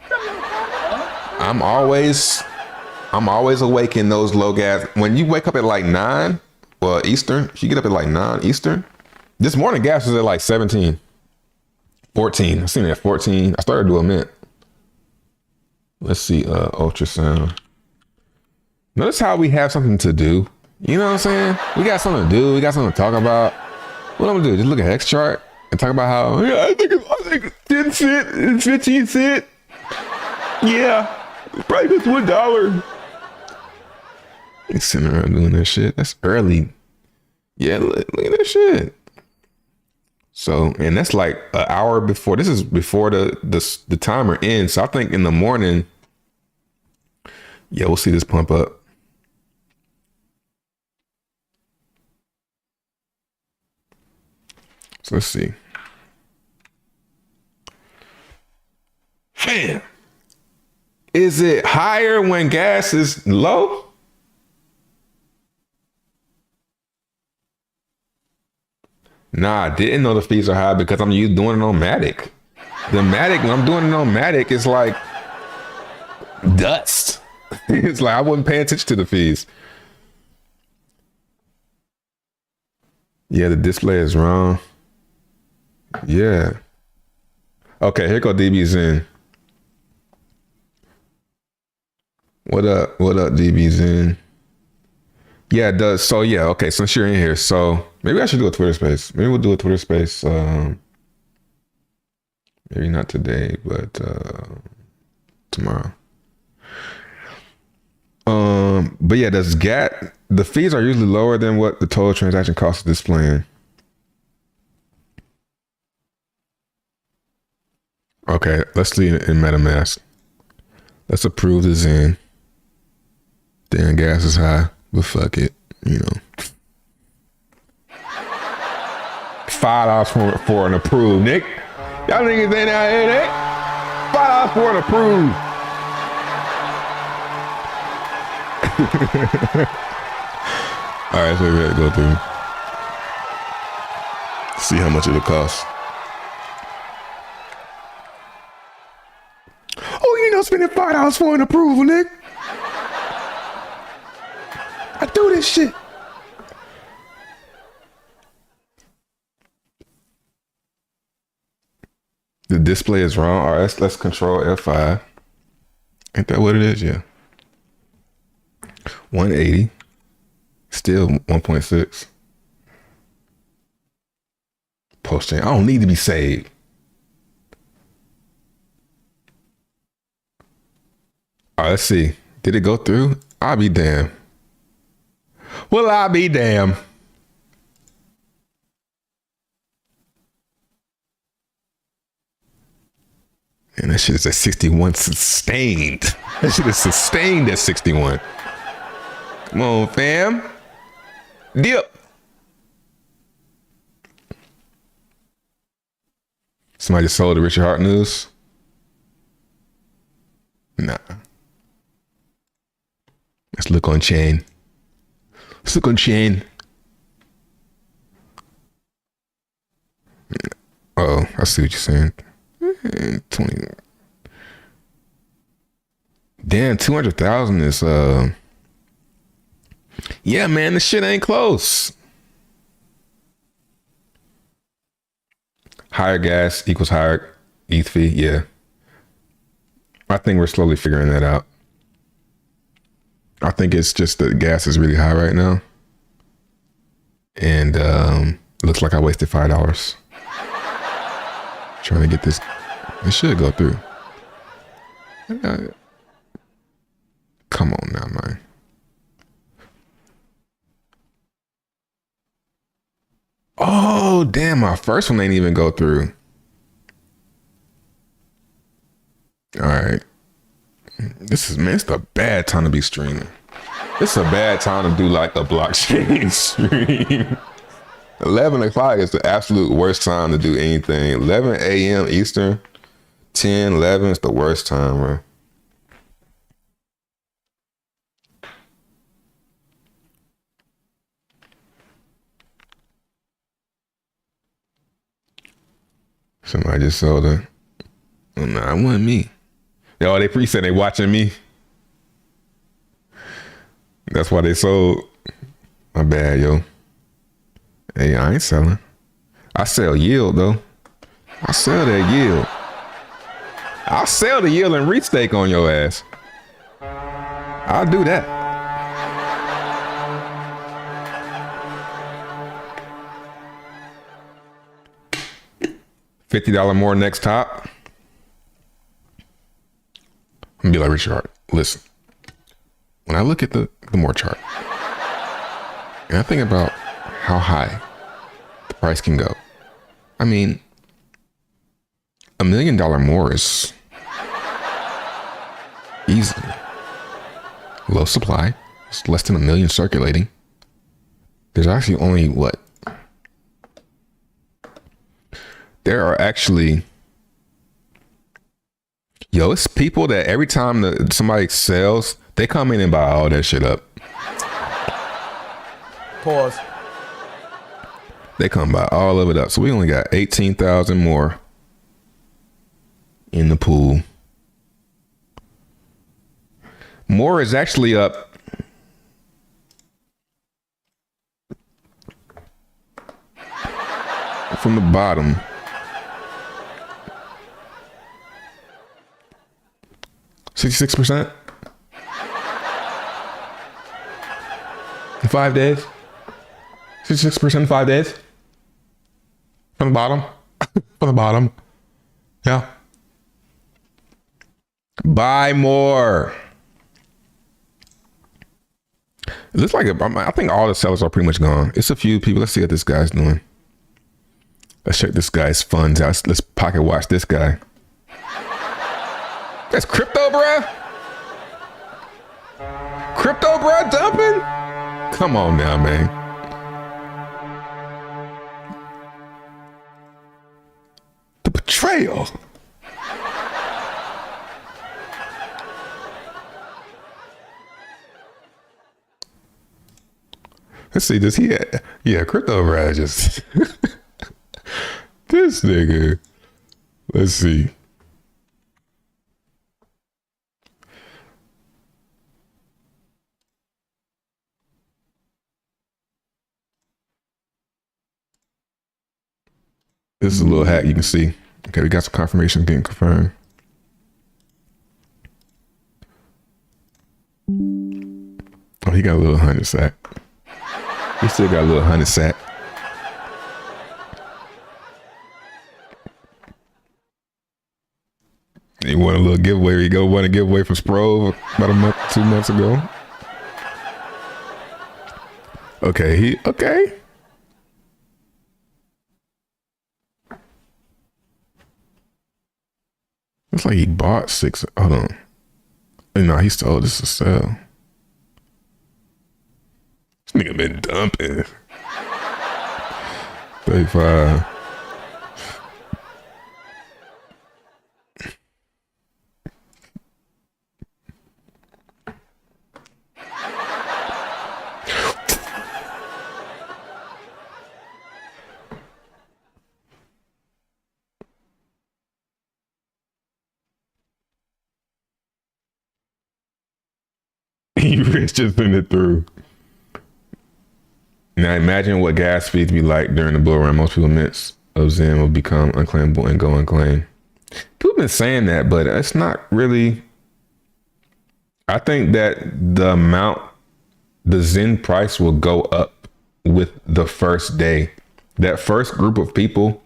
I'm always awake in those low gas. When you wake up at like 9, well, Eastern, if you get up at like 9 Eastern, this morning gas was at like 17, 14. I seen it at 14. I started to admit. Let's see, ultrasound. Notice how we have something to do. You know what I'm saying? We got something to do. We got something to talk about. What I'm gonna do? Just look at Hex chart and talk about how, yeah, I think 10 cent and 15 cent. Yeah, probably just $1. He's sitting around doing that shit. That's early. Yeah, look at that shit. So, and that's like an hour before. This is before the timer ends. So I think in the morning, yeah, we'll see this pump up. So let's see. Man, is it higher when gas is low? Nah, I didn't know the fees are high because I'm doing it on Matic. The Matic, when I'm doing it on Matic, it's like dust. It's like I wasn't paying attention to the fees. Yeah, the display is wrong. Yeah. Okay, here go DBXen. What up, DBXen? Yeah, it does. So yeah, okay, since you're in here, so maybe I should do a Twitter space. Maybe we'll do a Twitter space. Maybe not today, but tomorrow. But yeah, the fees are usually lower than what the total transaction cost is displaying. Okay, let's see in MetaMask. Let's approve the Zen. Damn, gas is high, but fuck it, you know. $5 for an approved, Nick. Y'all niggas ain't out here, Nick. $5 for an approved. All right, so we gotta go through. See how much it'll cost. Oh, you know, spending $5 for an approval, nigga. I do this shit. The display is wrong. All right, let's control F5. Ain't that what it is? Yeah. 180. Still 1.6. PulseChain. I don't need to be saved. All right, let's see. Did it go through? I'll be damned. Well, I'll be damned. And that shit is at 61 sustained. That shit is sustained at 61. Come on, fam. Dip. Somebody just sold the Richard Hart news? Nah. Let's look on chain. Let's look on chain. Oh, I see what you're saying. 20. Damn, 200,000 is yeah, man, this shit ain't close. Higher gas equals higher ETH fee. Yeah. I think we're slowly figuring that out. I think it's just that gas is really high right now. And it looks like I wasted $5 trying to get this. It should go through. Come on now, man. Oh, damn, my first one ain't even go through. All right. This is, man, it's a bad time to be streaming. It's a bad time to do like a blockchain stream. 11 o'clock is the absolute worst time to do anything. 11 a.m. Eastern, 10, 11 is the worst time, bro. Somebody just sold it. Oh, nah, it wasn't me. Yo, they pre-said they watching me. That's why they sold. My bad, yo. Hey, I ain't selling. I sell yield, though. I sell that yield. I'll sell the yield and restake on your ass. I'll do that. $50 more next top. I'm gonna be like, Richard, listen. When I look at the more chart, and I think about how high the price can go, I mean, $1 million more is easily low supply. It's less than 1 million circulating. There's actually only what? There are actually, yo, it's people that every time somebody sells, they come in and buy all that shit up. Pause. They come buy all of it up. So we only got 18,000 more in the pool. More is actually up. From the bottom. $66% in 5 days. 66% in 5 days. From the bottom. From the bottom. Yeah. Buy more. It looks like I think all the sellers are pretty much gone. It's a few people. Let's see what this guy's doing. Let's check this guy's funds out. Let's pocket watch this guy. That's crypto, bruh. Crypto, bruh, dumping? Come on now, man. The betrayal. Let's see, does he? Yeah, crypto, bruh, just this nigga. Let's see. This is a little hack you can see. Okay, we got some confirmation getting confirmed. Oh, he got a little 100 sack. He still got a little 100 sack. He won a little giveaway. He won a giveaway from Sprove about a month, 2 months ago. Okay, okay. Looks like he bought 6. Hold on. No, he stole this to sell. This nigga been dumping. 35. You rich, just send it through. Now imagine what gas fees be like during the bull run. Most people mints of Zen will become unclaimable and go unclaimed. People been saying that, but it's not really. I think that the Zen price will go up with the first day. That first group of people,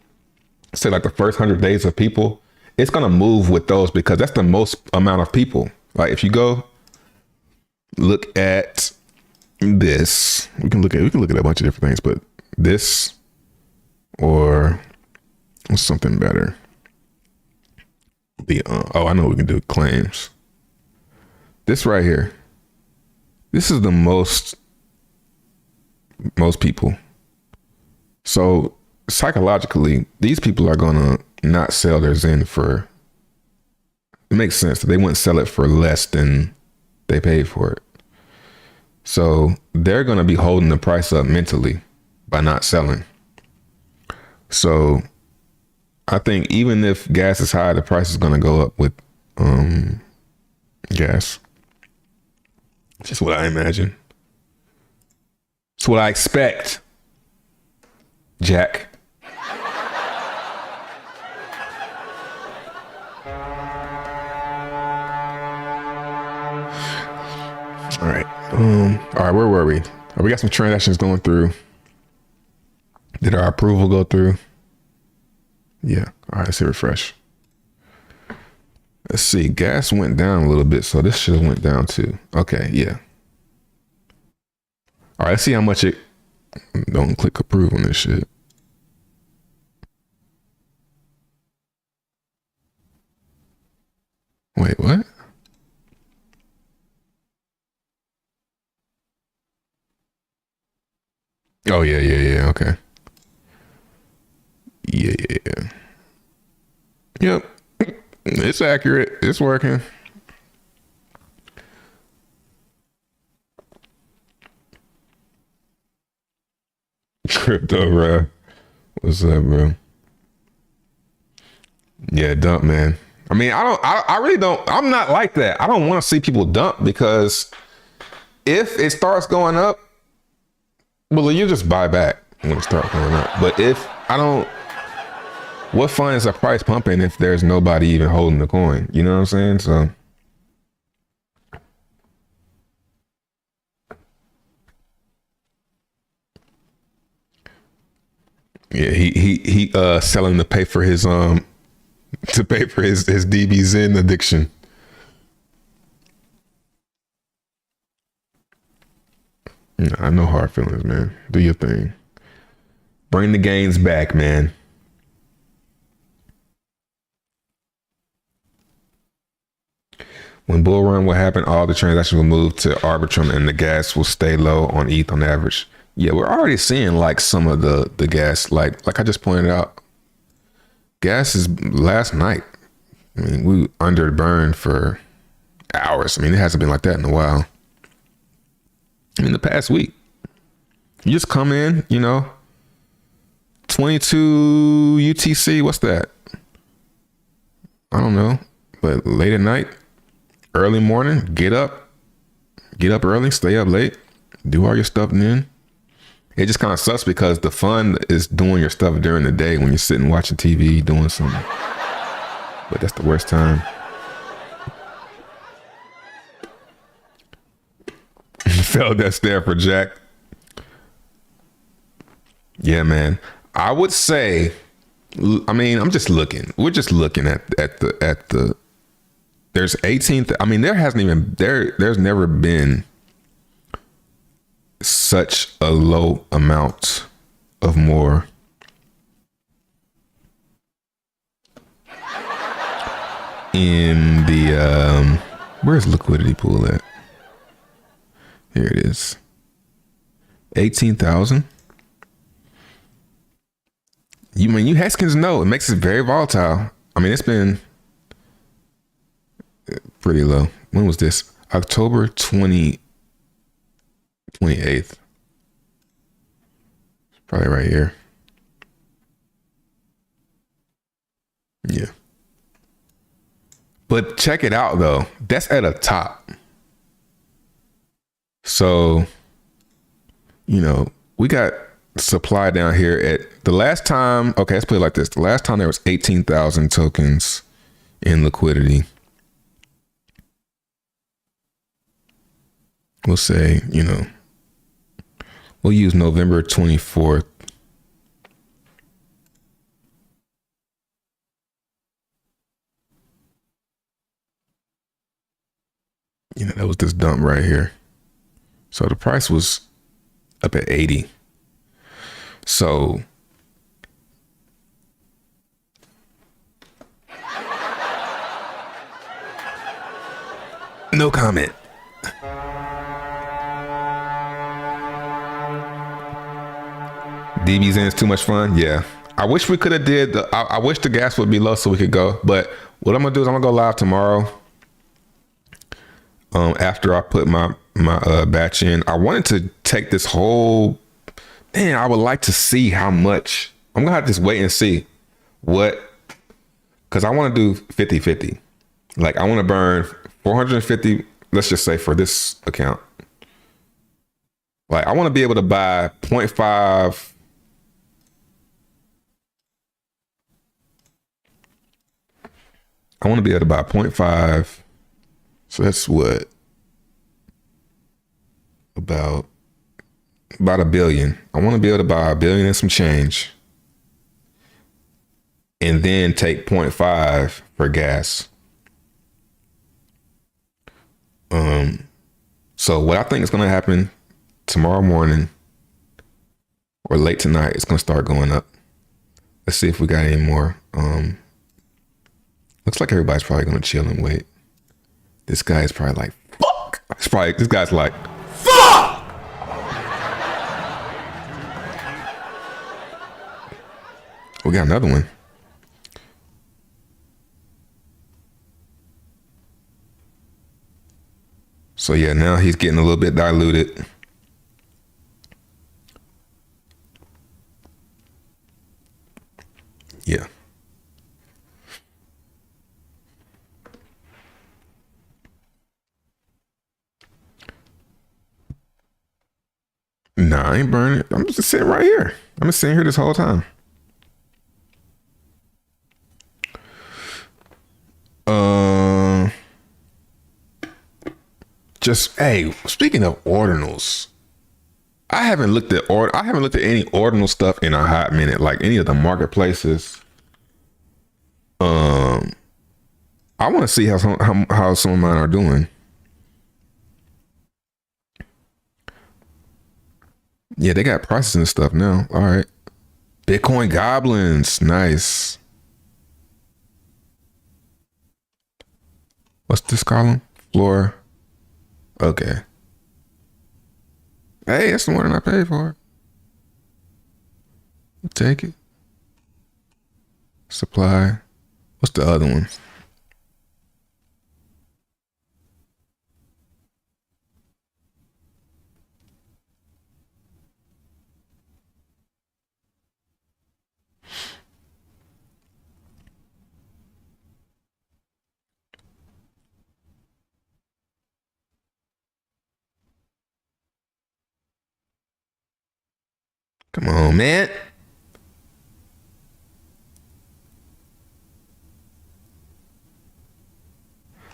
say like the first 100 days of people, it's gonna move with those because that's the most amount of people. Like if you go look at this, we can look at a bunch of different things, but this or something better. I know we can do claims. This right here. This is the most people. So psychologically, these people are gonna not sell their Zen for. It makes sense that they wouldn't sell it for less than they paid for it. So they're gonna be holding the price up mentally by not selling. So I think even if gas is high, the price is gonna go up with gas. Just what I imagine. It's what I expect, Jack. All right. All right, where were we? Oh, we got some transactions going through. Did our approval go through? Yeah. All right, let's hit refresh. Let's see. Gas went down a little bit, so this should have went down too. Okay, yeah. All right, let's see how much it. Don't click approve on this shit. Wait, what? Oh yeah. Okay. Yeah. Yep. It's accurate. It's working. Crypto, bro. What's up, bro? Yeah, dump, man. I mean, I really don't. I'm not like that. I don't want to see people dump because if it starts going up, well, you just buy back when it starts going up. But if I don't, what fun is a price pumping if there's nobody even holding the coin? You know what I'm saying? So. Yeah, he selling to pay for his his DBXen addiction. Nah, no hard feelings, man. Do your thing. Bring the gains back, man. When bull run will happen, all the transactions will move to Arbitrum and the gas will stay low on ETH on average. Yeah, we're already seeing like some of the gas, like I just pointed out. Gas is last night. I mean, we under burn for hours. I mean, it hasn't been like that in a while. In the past week, you just come in, 22 UTC. What's that? I don't know, but late at night, early morning, get up early, stay up late, do all your stuff, and then it just kind of sucks because the fun is doing your stuff during the day when you're sitting watching TV, doing something. But that's the worst time. Felt that stare for Jack. Yeah, man. I would say, I mean, I'm just looking. We're just looking at the. There's 18th. I mean, there's never been such a low amount of more in the where's liquidity pool at? Here it is. 18,000. You Hexkins know it makes it very volatile. I mean, it's been pretty low. When was this? October 28th. Probably right here. Yeah. But check it out though. That's at a top. So, you know, we got supply down here at the last time. Okay, let's put it like this. The last time there was 18,000 tokens in liquidity. We'll say, you know, we'll use November 24th. You know, that was this dump right here. So the price was up at 80. So no comment. DBXen is too much fun. Yeah. I wish we could have did I wish the gas would be low so we could go. But what I'm gonna do is I'm gonna go live tomorrow. After I put my batch in. I wanted to take this whole, man, I would like to see how much. I'm gonna have to just wait and see what, because I want to do 50-50. Like I want to burn 450, let's just say for this account. Like I want to be able to buy 0.5. I want to be able to buy 0.5. So that's what? About $1 billion. I want to be able to buy $1 billion and some change. And then take 0.5 for gas. So what I think is going to happen tomorrow morning or late tonight, it's going to start going up. Let's see if we got any more. Looks like everybody's probably going to chill and wait. This guy is probably like, fuck. This guy's like, fuck. We got another one. So yeah, now he's getting a little bit diluted. Yeah. Nah, I ain't burning it. I'm just sitting right here. I'm just sitting here this whole time. Just, hey, speaking of ordinals, I haven't looked at any ordinal stuff in a hot minute, like any of the marketplaces. I want to see how some of mine are doing. Yeah, they got prices and stuff now. All right. Bitcoin goblins. Nice. What's this column? Floor. Okay. Hey, that's the one I paid for. I'll take it. Supply. What's the other one? Come on, man.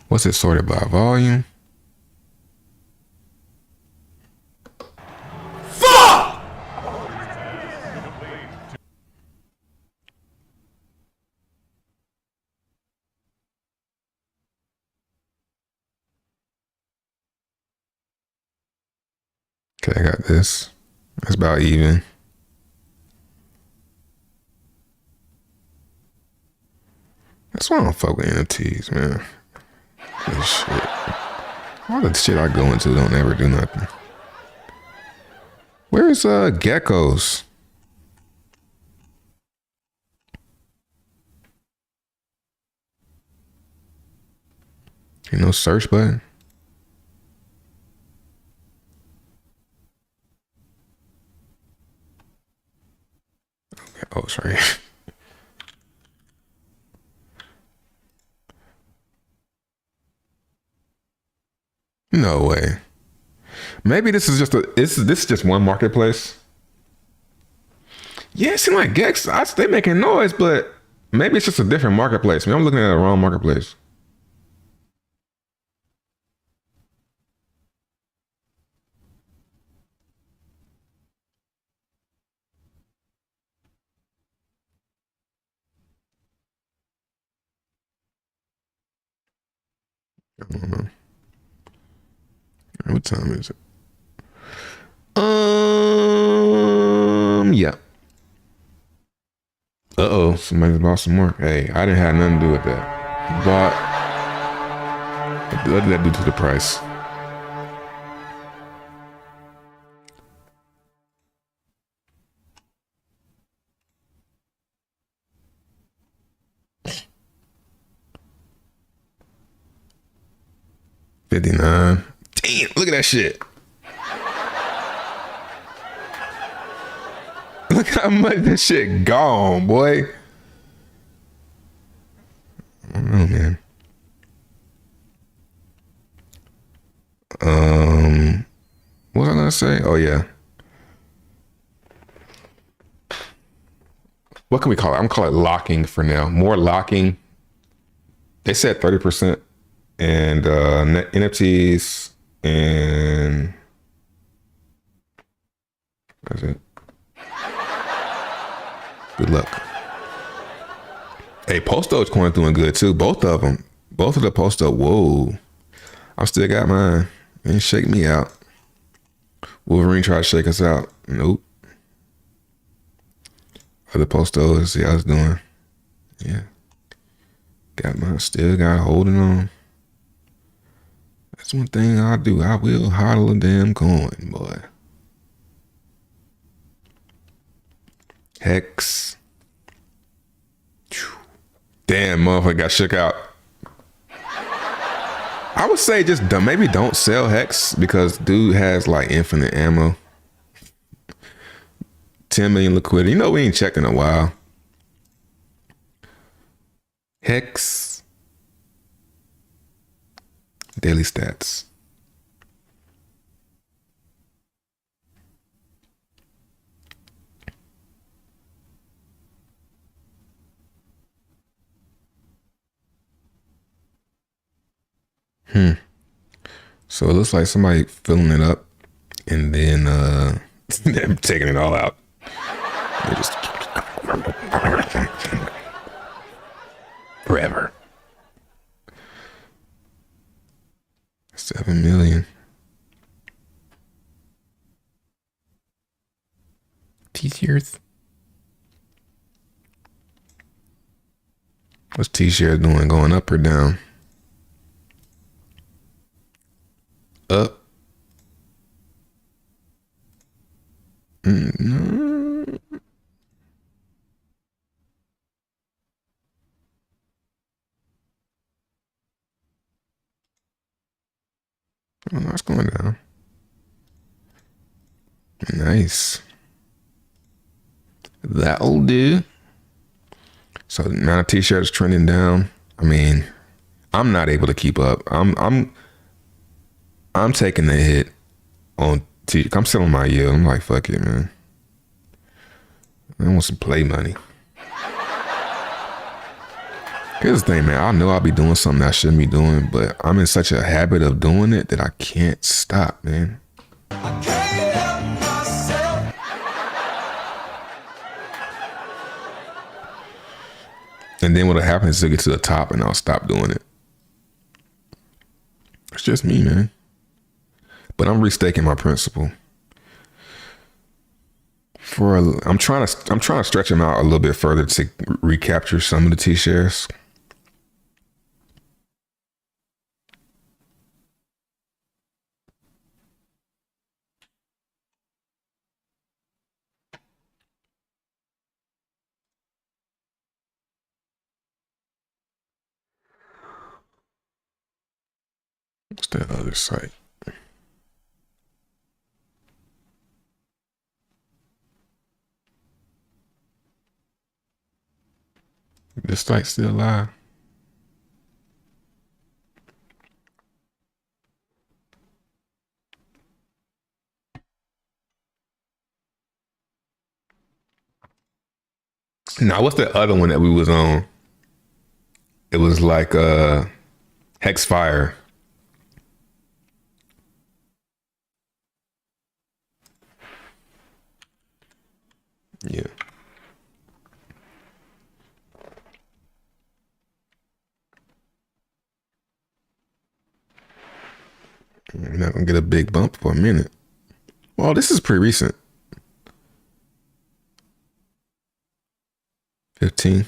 What's it sorted by volume? Fuck! Okay, I got this. That's about even. That's why I don't fuck with NFTs, man. This shit. All the shit I go into don't ever do nothing. Where's geckos? Ain't no search button. Okay, oh, it's right here. No way. Maybe this is just this is just one marketplace. Yeah, it seems like Gex, they making noise, but maybe it's just a different marketplace. I'm looking at the wrong marketplace. I don't know. What time is it? Yeah. Uh-oh, somebody bought some more. Hey, I didn't have nothing to do with that. Bought. What did that do to the price? $59. Damn, look at that shit. Look how much that shit gone, boy. I don't know, man. What was I gonna say? Oh yeah. What can we call it? I'm gonna call it locking for now. More locking. They said 30%, and NFTs, and that's it. Good luck. Hey, Post Dogecoin doing good too. Both of them. Both of the Post Doge. Whoa. I still got mine. Ain't shake me out. Wolverine tried to shake us out. Nope. Other Post Doge, see how it's doing. Yeah. Got mine. Still got holding on. That's one thing I'll do. I will hodl a damn coin, boy. Hex. Damn, motherfucker got shook out. I would say just maybe don't sell Hex because dude has like infinite ammo. 10 million liquidity. You know, we ain't checked in a while. Hex. Daily stats. So it looks like somebody filling it up and then they're taking it all out. They just forever. 7 million. T-shirts. What's T-shirt doing? Going up or down? Up. No. Oh, no, it's going down. Nice. That'll do. So now the T-shirt is trending down. I mean, I'm not able to keep up. I'm taking the hit on I'm selling my yield. I'm like, fuck it, man. I want some play money. Here's the thing, man. I know I'll be doing something I shouldn't be doing, but I'm in such a habit of doing it that I can't stop, man. I can't help myself. And then what'll happen is to get to the top and I'll stop doing it. It's just me, man. But I'm restaking my principle. I'm trying to stretch them out a little bit further to recapture some of the T-shares. What's that other site? This site's still live. Now, what's the other one that we was on? It was like Hex Fire. Yeah. We're not gonna get a big bump for a minute. Well, this is pretty recent. 15.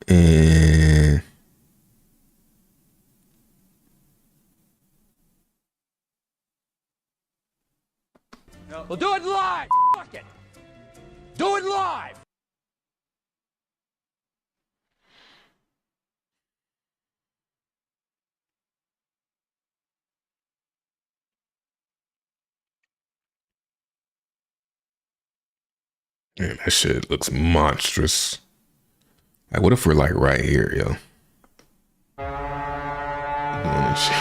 And We'll do it live. Fuck it. Do it live. man, that shit looks monstrous. Like, what if we're like right here, yo? Doing this shit.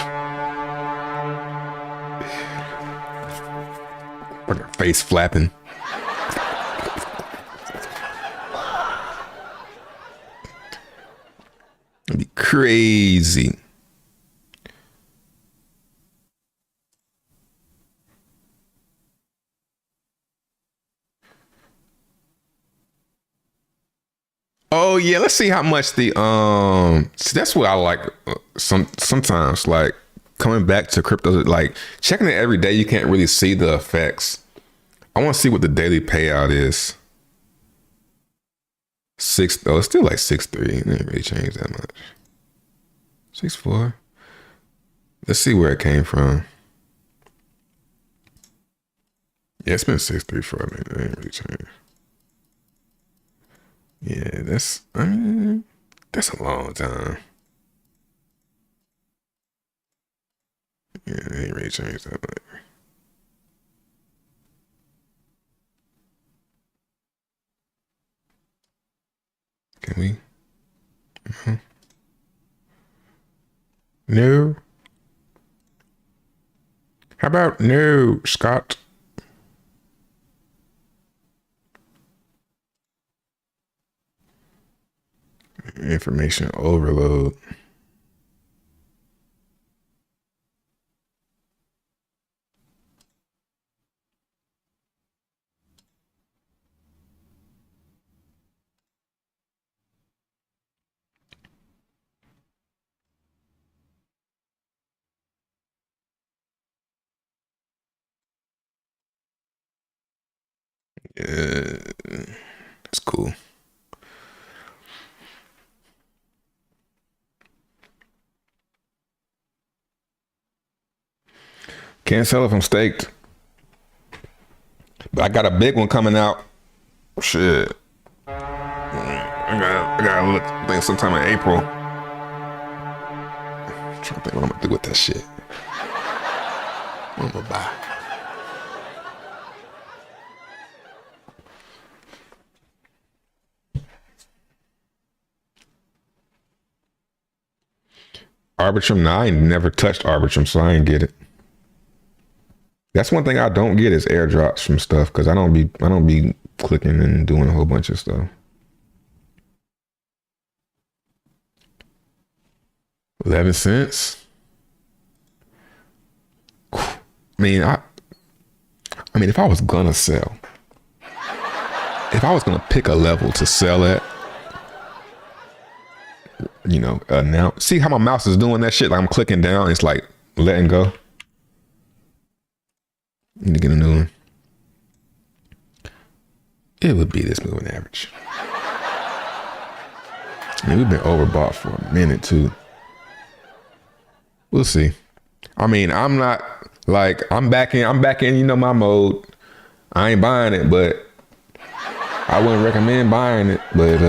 Fucking face flapping. It'd be crazy. Oh yeah, let's see how much the see, that's what I like sometimes, like coming back to crypto, like checking it every day, you can't really see the effects. I want to see what the daily payout is. It's still like 6.3. It didn't really change that much. 6.4. Let's see where it came from. Yeah, it's been 6.3 for a minute. It ain't really changed. Yeah, that's a long time. Yeah, it ain't really changed that much. Can we? No. How about no, Scott? Information overload. Yeah, that's cool. Can't sell if I'm staked. But I got a big one coming out. Shit. I gotta look, I think sometime in April. I'm trying to think what I'm gonna do with that shit. What I'm gonna buy. Arbitrum, nah, I ain't never touched Arbitrum, so I ain't get it. That's one thing I don't get is airdrops from stuff, because I don't be clicking and doing a whole bunch of stuff. 11 cents. I mean, if I was gonna sell, if I was gonna pick a level to sell at, you know, now see how my mouse is doing that shit? Like I'm clicking down, it's like letting go. Need to get a new one. It would be this moving average. I mean, we've been overbought for a minute too. We'll see. I mean, I'm not like I'm back in, you know, my mode. I ain't buying it, but I wouldn't recommend buying it, but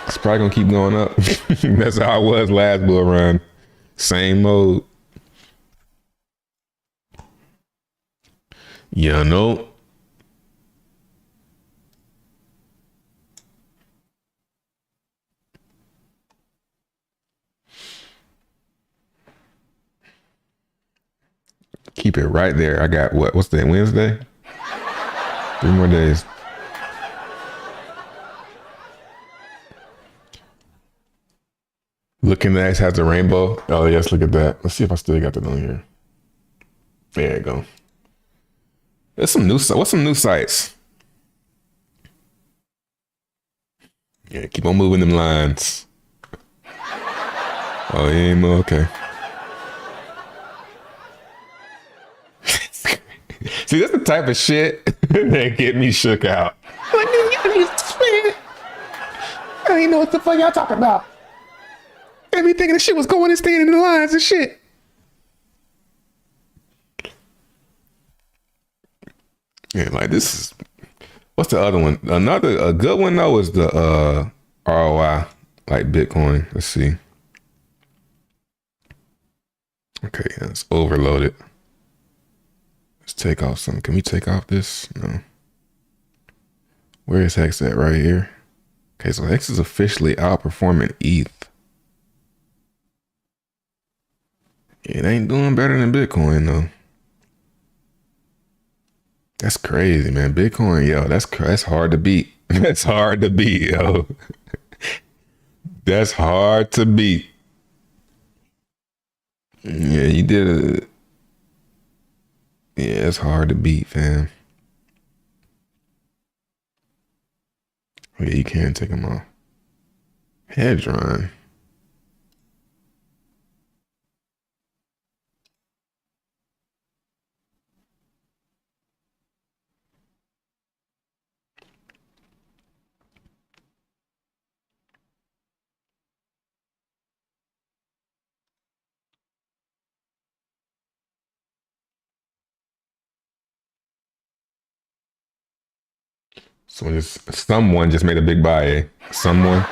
it's probably gonna keep going up. That's how I was last bull run. Same mode. Yeah, no. Keep it right there. I got what's that, Wednesday? 3 more days. Looking nice has the rainbow. Oh yes, look at that. Let's see if I still got that on here. There you go. There's some new. What's some new sites? Yeah, keep on moving them lines. Oh, yeah, okay. See, that's the type of shit that get me shook out. I ain't know what the fuck y'all talking about. Everything the shit was going and staying in the lines and shit. Yeah, like this is, what's the other one? A good one though is the ROI, like Bitcoin. Let's see. Okay, it's overloaded. Let's take off some. Can we take off this? No. Where is Hex at? Right here. Okay, so Hex is officially outperforming ETH. It ain't doing better than Bitcoin though. That's crazy, man. Bitcoin, yo, that's hard to beat. That's hard to beat, yo. That's hard to beat. Yeah, you did it. Yeah, it's hard to beat, fam. Yeah, you can take them off. Hedron. Someone just made a big buy, eh? Someone.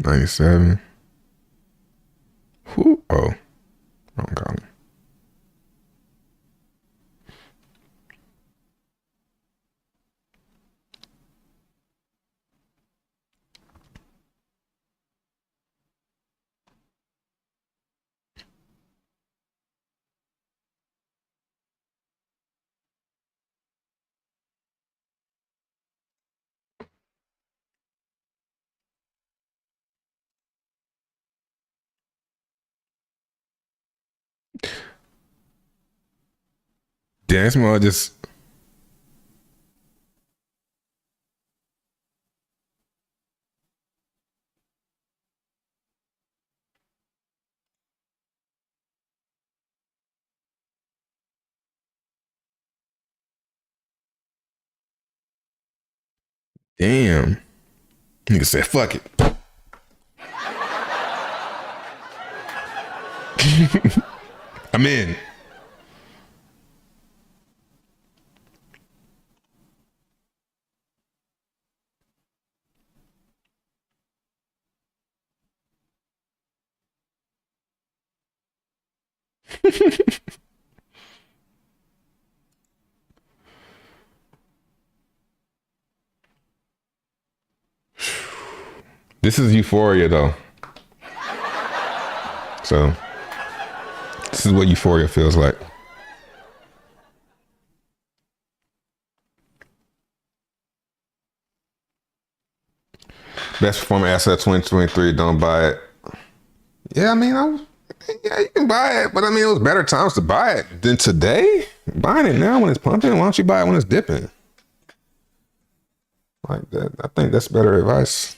$97. Who? Oh, wrong column. Dance mode just. Damn. Nigga said, fuck it. I'm in. This is euphoria though. So this is what euphoria feels like. Best performing asset 2023, don't buy it. Yeah, I mean, yeah, you can buy it, but I mean, it was better times to buy it than today. Buying it now when it's pumping, why don't you buy it when it's dipping? Like that, I think that's better advice.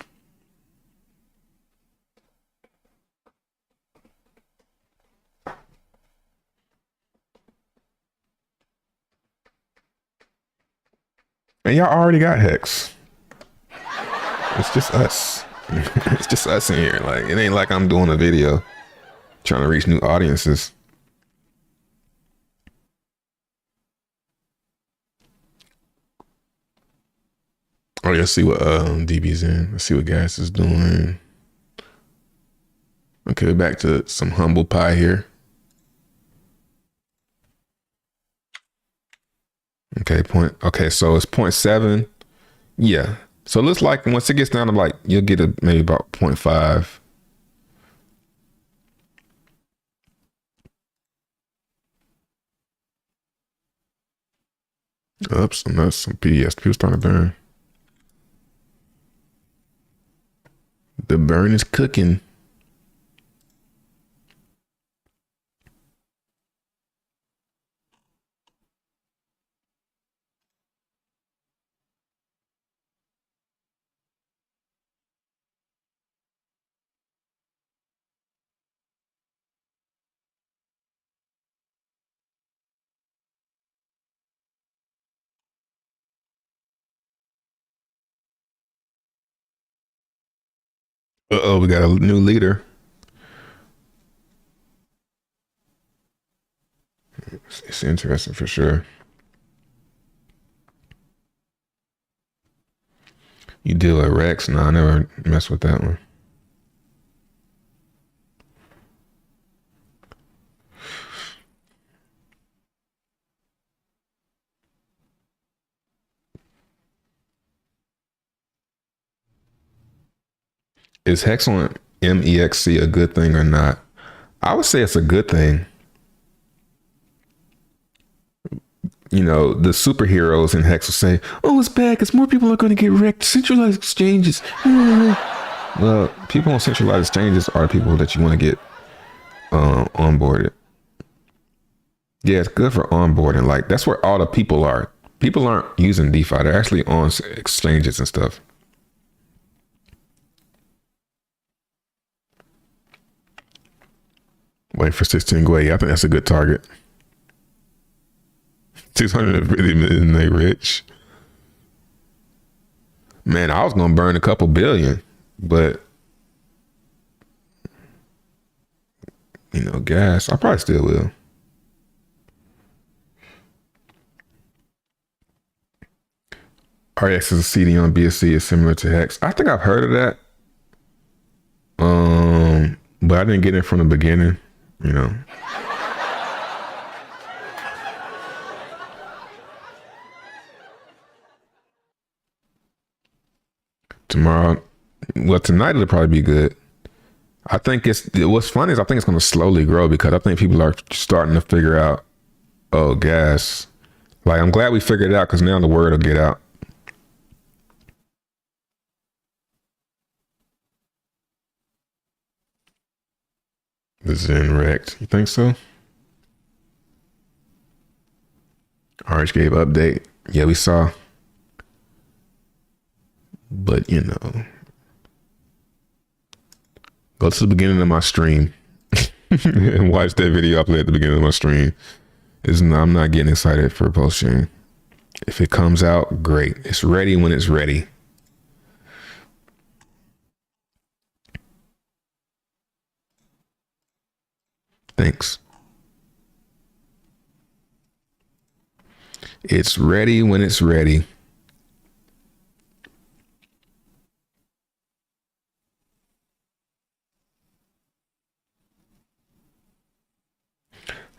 And y'all already got Hex. It's just us. It's just us in here. Like, it ain't like I'm doing a video trying to reach new audiences. Oh, let's see what DBXen. Let's see what gas is doing. Okay, back to some humble pie here. Okay, so it's 0.7. Yeah. So it looks like once it gets down to like, you'll get maybe about 0.5. Oops, and that's some PDS. People starting to burn. The burn is cooking. Uh-oh, we got a new leader. It's interesting for sure. You deal with Rex? No, I never mess with that one. Is Hex on MEXC a good thing or not? I would say it's a good thing. You know, the superheroes in Hex will say, oh, it's bad because more people are going to get wrecked. Centralized exchanges. Well, people on centralized exchanges are people that you want to get onboarded. Yeah, it's good for onboarding. Like, that's where all the people are. People aren't using DeFi. They're actually on exchanges and stuff. Wait for 16 Gwei. I think that's a good target. 650 million, they rich. Man, I was gonna burn a couple billion, but you know, gas, I probably still will. RX is a CD on BSC is similar to Hex. I think I've heard of that. But I didn't get it from the beginning, you know. Tomorrow, well, tonight it'll probably be good. I think what's funny is I think it's going to slowly grow because I think people are starting to figure out, oh, gas. Like, I'm glad we figured it out because now the word will get out. The Zen wrecked. You think so? RH gave update. Yeah, we saw. But, you know, go to the beginning of my stream and watch that video I played at the beginning of my stream. I'm not getting excited for PulseChain. If it comes out, great. It's ready when it's ready. Thanks. It's ready when it's ready.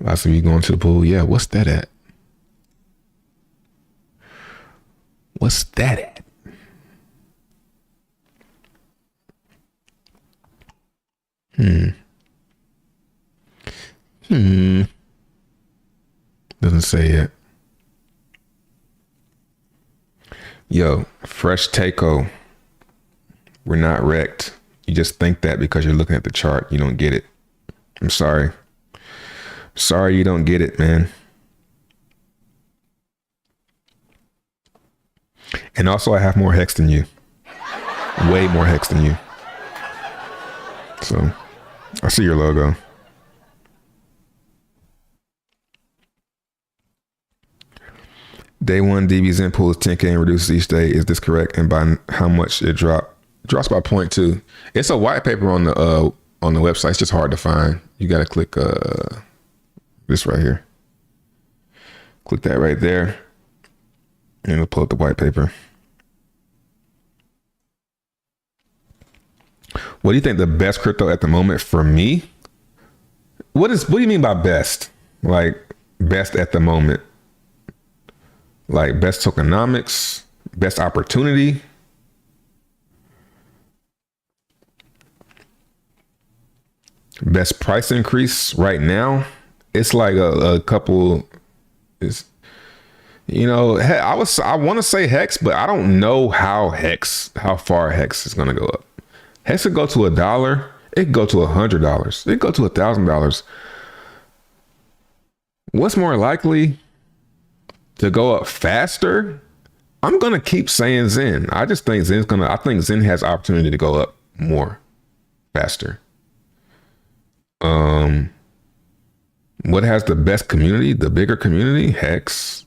Lots of you going to the pool. Yeah, what's that at? What's that at? Doesn't say it. Yo, fresh Takeo. We're not wrecked. You just think that because you're looking at the chart. You don't get it. I'm sorry. Sorry you don't get it, man. And also I have more Hex than you. Way more Hex than you. So, I see your logo. Day one DBXen pulls 10K and reduces each day. Is this correct? And by how much it drops by 0.2. It's a white paper on the website. It's just hard to find. You got to click this right here. Click that right there. And it'll pull up the white paper. What do you think the best crypto at the moment for me? What do you mean by best? Like best at the moment? Like best tokenomics, best opportunity. Best price increase right now. It's like a couple, You know, I want to say Hex, but I don't know how far Hex is going to go up. Hex could go to $1. It could go to $100. It could go to $1,000. What's more likely to go up faster? I'm going to keep saying Zen. I just think I think Zen has opportunity to go up more faster. What has the best community, the bigger community? Hex.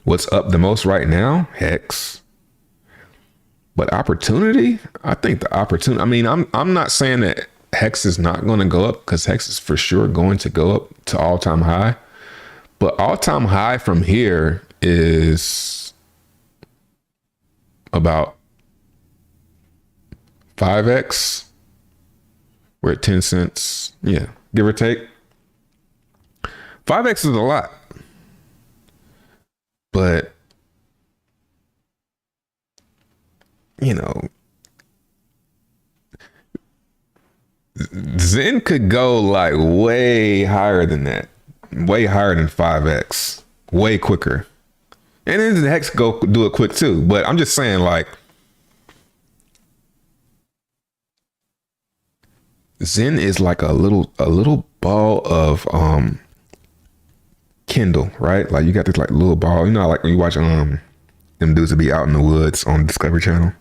What's up the most right now? Hex. But opportunity? I think the opportunity, I mean, I'm not saying that Hex is not going to go up, because Hex is for sure going to go up to all-time high. But all-time high from here is about 5x. We're at 10 cents. Yeah, give or take. 5x is a lot. But, you know, Zen could go like way higher than that. Way higher than 5x. Way quicker. And then the Hex go do it quick too. But I'm just saying, like, Zen is like a little ball of Kindle, right? Like, you got this like little ball, you know, like when you watch them dudes that be out in the woods on Discovery Channel,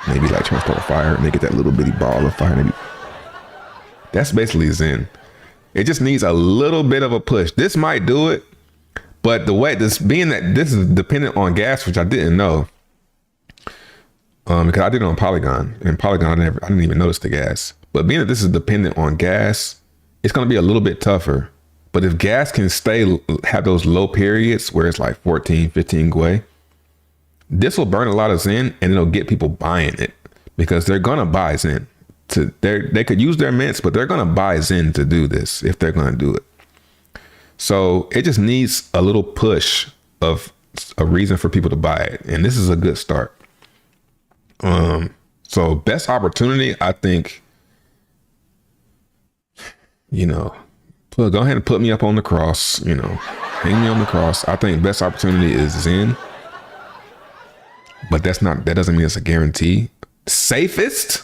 maybe like trying to start a fire and they get that little bitty ball of fire. That's basically Zen. It just needs a little bit of a push. This might do it, but the way this being that this is dependent on gas, which I didn't know, because I did it on Polygon, and Polygon I didn't even notice the gas. But being that this is dependent on gas, it's going to be a little bit tougher. But if gas can have those low periods where it's like 14, 15 Gwei, this will burn a lot of Zen, and it'll get people buying it, because they're going to buy Zen. They could use their mints, but they're going to buy Zen to do this if they're going to do it. So it just needs a little push of a reason for people to buy it. And this is a good start. So best opportunity, I think, you know, go ahead and put me up on the cross, you know, hang me on the cross. I think best opportunity is Zen, but that doesn't mean it's a guarantee. Safest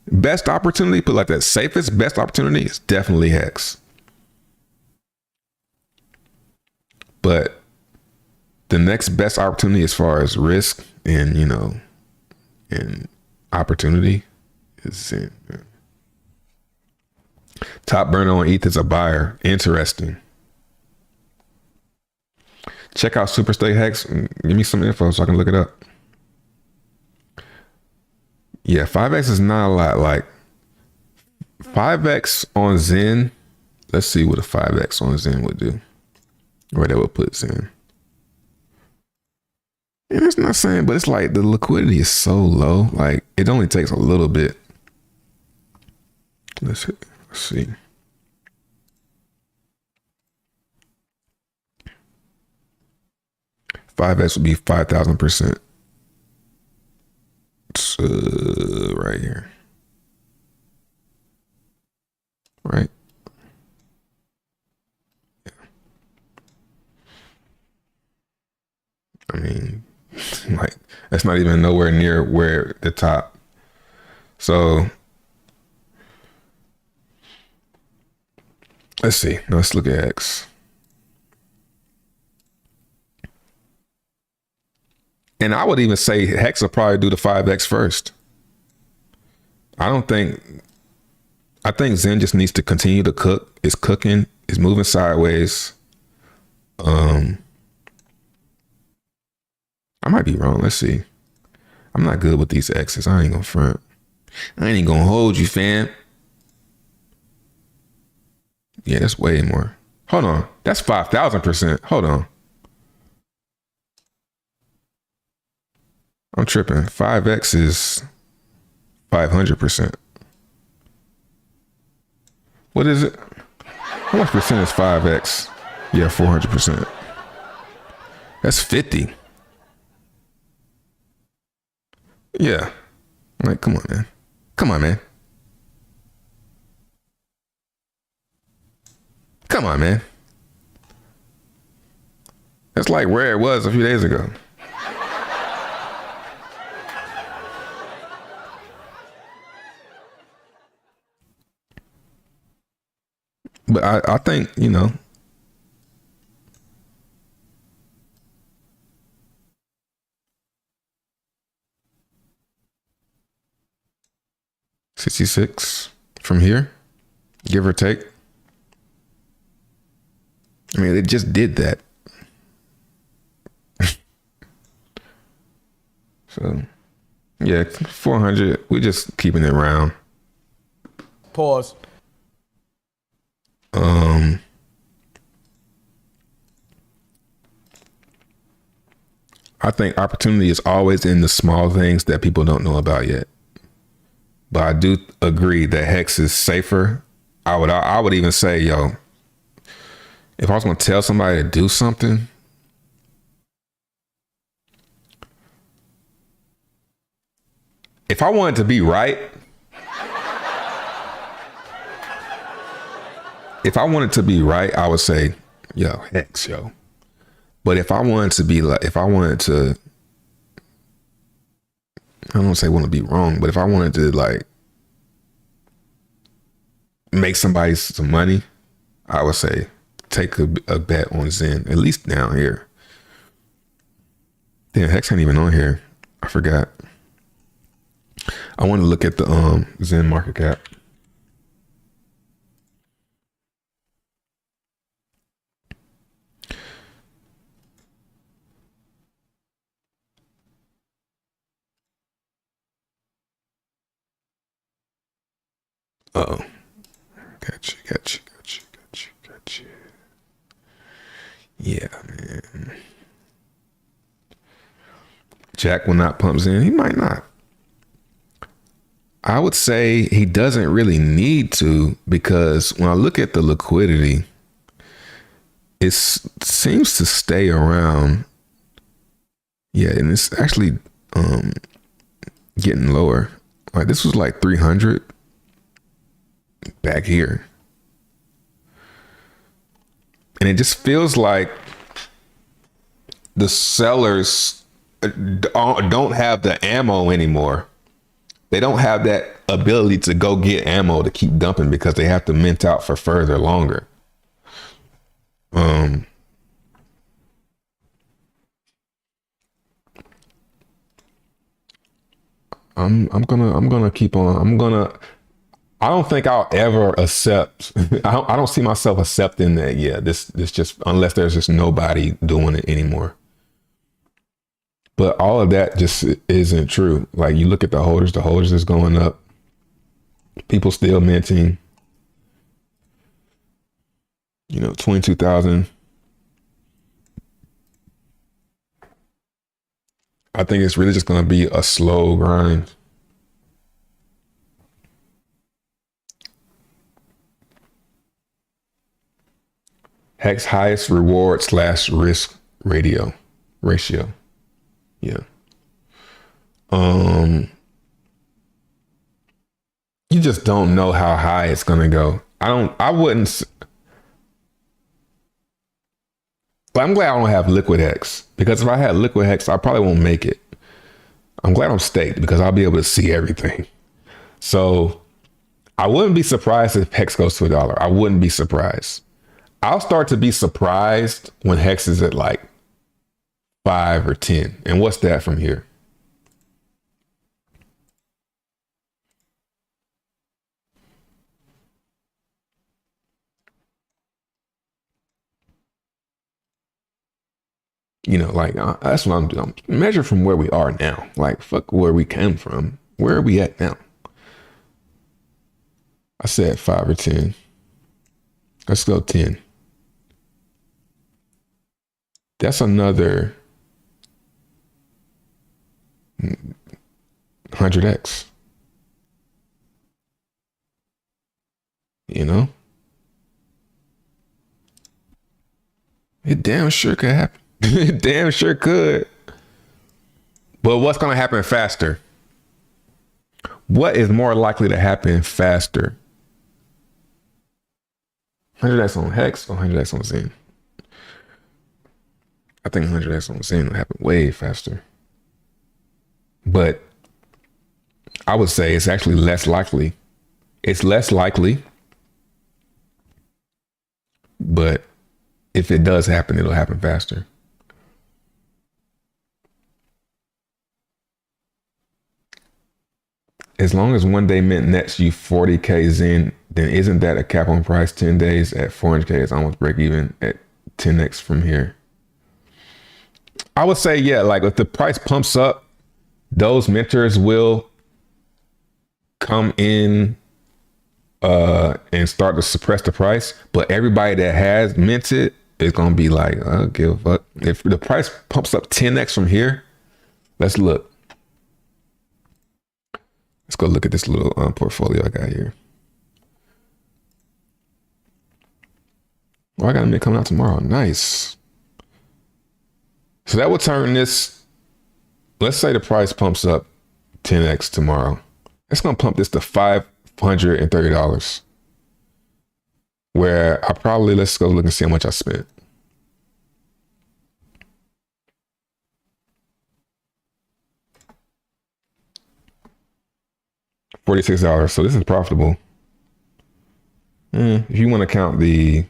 best opportunity, put like that, safest best opportunity is definitely Hex. But the next best opportunity as far as risk and, you know, and opportunity is Zen. Top burner on ETH is a buyer. Interesting. Check out Superstate Hex. Give me some info so I can look it up. Yeah, 5x is not a lot. Like 5x on Zen. Let's see what a 5x on Zen would do. Where that would put Zen. And it's not saying, but it's like the liquidity is so low. Like it only takes a little bit. Let's see. Five X would be 5,000%. Right here. Right. Yeah. I mean, like that's not even nowhere near where the top. So let's see. Let's look at X. And I would even say Hex will probably do the 5x first. I think Zen just needs to continue to cook. It's cooking. It's moving sideways. I might be wrong. Let's see. I'm not good with these X's. I ain't gonna front. I ain't gonna hold you, fam. Yeah, that's way more. Hold on. That's 5,000%. Hold on. I'm tripping. 5x is 500%. What is it? How much percent is 5x? Yeah, 400%. That's 50. Yeah. Like, come on, man. Come on, man. Come on, man. That's like where it was a few days ago. But I think, you know, $66 from here, give or take. I mean, it just did that. So, yeah, 400. We're just keeping it round. Pause. I think opportunity is always in the small things that people don't know about yet. But I do agree that Hex is safer. I would even say, yo, if I was going to tell somebody to do something, if I wanted to be right, I would say, yo, Hex, yo. But if I wanted to be like, I don't want to say want to be wrong, but if I wanted to like make somebody some money, I would say take a bet on Zen, at least down here. Damn, Hex ain't even on here. I forgot. I want to look at the Zen market cap. Uh-oh. Gotcha. Yeah, man. Jack will not pump Zen. He might not. I would say he doesn't really need to, because when I look at the liquidity, it seems to stay around. Yeah, and it's actually getting lower. Like this was like 300 back here. And it just feels like the sellers don't have the ammo anymore. They don't have that ability to go get ammo to keep dumping because they have to mint out for further longer. I'm gonna keep on. I don't think I'll ever accept. I don't see myself accepting that. Yeah, this just, unless there's just nobody doing it anymore. But all of that just isn't true. Like you look at the holders is going up. People still minting. 22,000. I think it's really just going to be a slow grind. Hex highest reward / risk ratio. Yeah. You just don't know how high it's gonna go. I'm glad I don't have liquid Hex, because if I had liquid Hex, I probably won't make it. I'm glad I'm staked because I'll be able to see everything. So I wouldn't be surprised if Hex goes to $1. I wouldn't be surprised. I'll start to be surprised when Hex is at like 5 or 10. And what's that from here? Like that's what I'm doing. Measure from where we are now. Like fuck where we came from. Where are we at now? I said 5 or 10. Let's go 10. That's another 100x. It damn sure could happen. It damn sure could. But what's going to happen faster? What is more likely to happen faster? 100x on Hex or 100x on Zen? I think 100x on Zen will happen way faster. But I would say it's actually less likely. It's less likely. But if it does happen, it'll happen faster. As long as one day mint nets you 40K Zen, then isn't that a cap on price? 10 days at 400K is almost break even at 10x from here. I would say, yeah, like if the price pumps up, those mentors will come in and start to suppress the price. But everybody that has minted is going to be like, I don't give a fuck. If the price pumps up 10x from here, let's look. Let's go look at this little portfolio I got here. Oh, I got a mint coming out tomorrow. Nice. So that would turn this, let's say the price pumps up 10x tomorrow. It's going to pump this to $530. Where I probably, let's go look and see how much I spent. $46. So this is profitable. If you want to count the,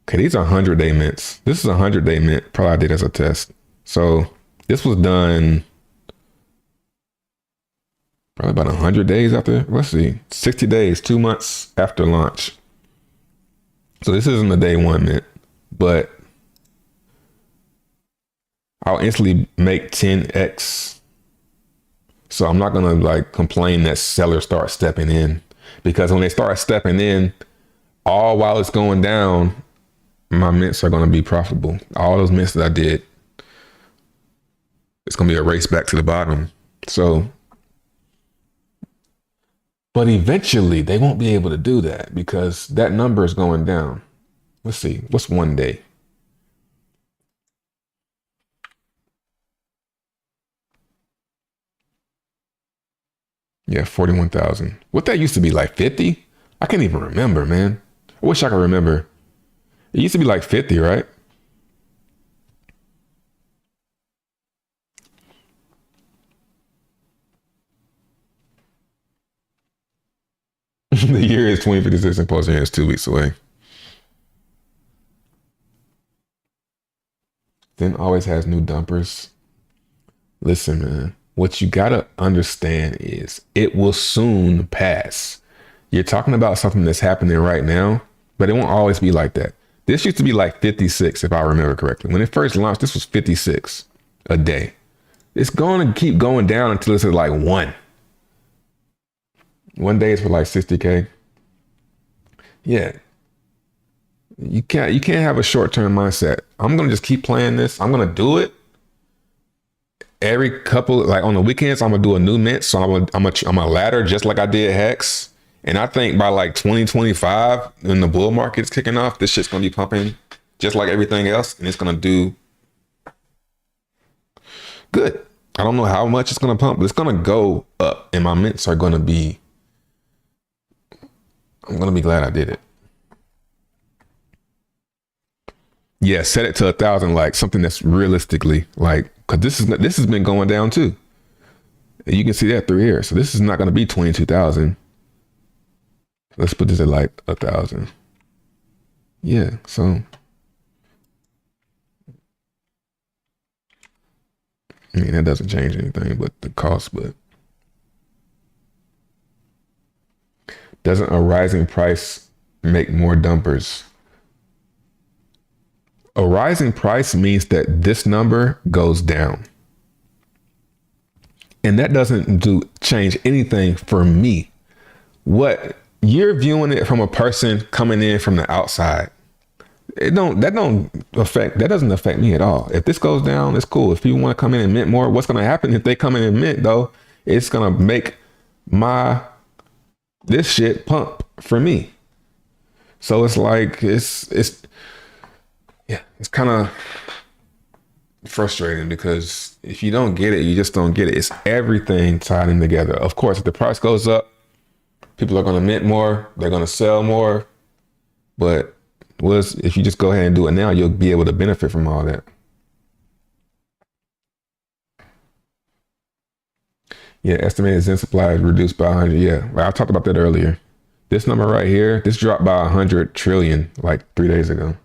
okay, these are 100-day mints. This is a 100-day mint. Probably I did as a test. So this was done probably about 100 days after, let's see, 60 days, 2 months after launch. So this isn't a day one mint, but I'll instantly make 10x. So I'm not going to like complain that sellers start stepping in, because when they start stepping in, all while it's going down, my mints are going to be profitable. All those mints that I did, it's going to be a race back to the bottom. So, but eventually they won't be able to do that because that number is going down. Let's see, what's one day? Yeah, 41,000. What that used to be, like 50? I can't even remember, man. I wish I could remember. It used to be like 50, right? The year is 2056 and PulseChain is 2 weeks away. Zen always has new dumpers. Listen, man. What you gotta understand is it will soon pass. You're talking about something that's happening right now, but it won't always be like that. This used to be like 56, if I remember correctly. When it first launched, this was 56 a day. It's going to keep going down until it's at like one. One day is for like 60K. Yeah. You can't have a short-term mindset. I'm gonna just keep playing this. I'm gonna do it. Every couple, like on the weekends, I'm gonna do a new mint. So I'm a ladder just like I did Hex. And I think by like 2025, when the bull market's kicking off, this shit's gonna be pumping just like everything else, and it's gonna do good. I don't know how much it's gonna pump, but it's gonna go up, and my mints are gonna be. I'm gonna be glad I did it. Yeah, set it to 1,000, like something that's realistically like, because this has been going down too. And you can see that through here. So this is not going to be 22,000. Let's put this at like 1,000. Yeah, so I mean that doesn't change anything but the cost. But doesn't a rising price make more dumpers? A rising price means that this number goes down. And that doesn't change anything for me. What you're viewing it from a person coming in from the outside, that doesn't affect me at all. If this goes down, it's cool. If you want to come in and mint more, what's going to happen if they come in and mint though? It's going to make this shit pump for me. So it's like, yeah, it's kind of frustrating because if you don't get it, you just don't get it. It's everything tied in together. Of course, if the price goes up, people are going to mint more, they're going to sell more, but was if you just go ahead and do it now, you'll be able to benefit from all that. Yeah, estimated Zen supply is reduced by 100. Yeah, I talked about that earlier. This number right here, this dropped by 100 trillion like 3 days ago.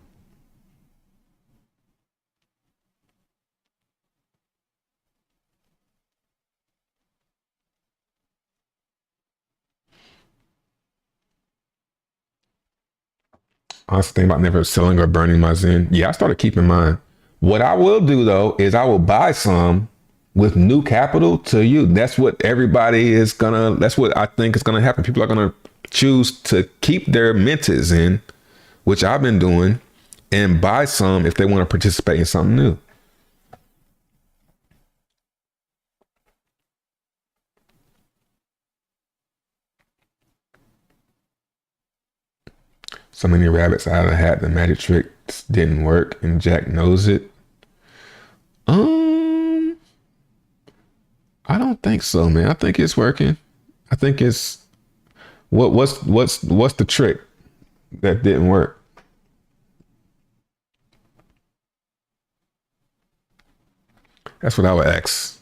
I was thinking about never selling or burning my Zen. Yeah, I started keeping mine. What I will do though is I will buy some with new capital to you. That's what everybody is gonna, that's what I think is gonna happen. People are gonna choose to keep their minted in, which I've been doing, and buy some if they want to participate in something new. So many rabbits out of the hat. The magic tricks didn't work, and Jack knows it. I don't think so, man. I think it's working. I think it's what's the trick that didn't work? That's what I would ask.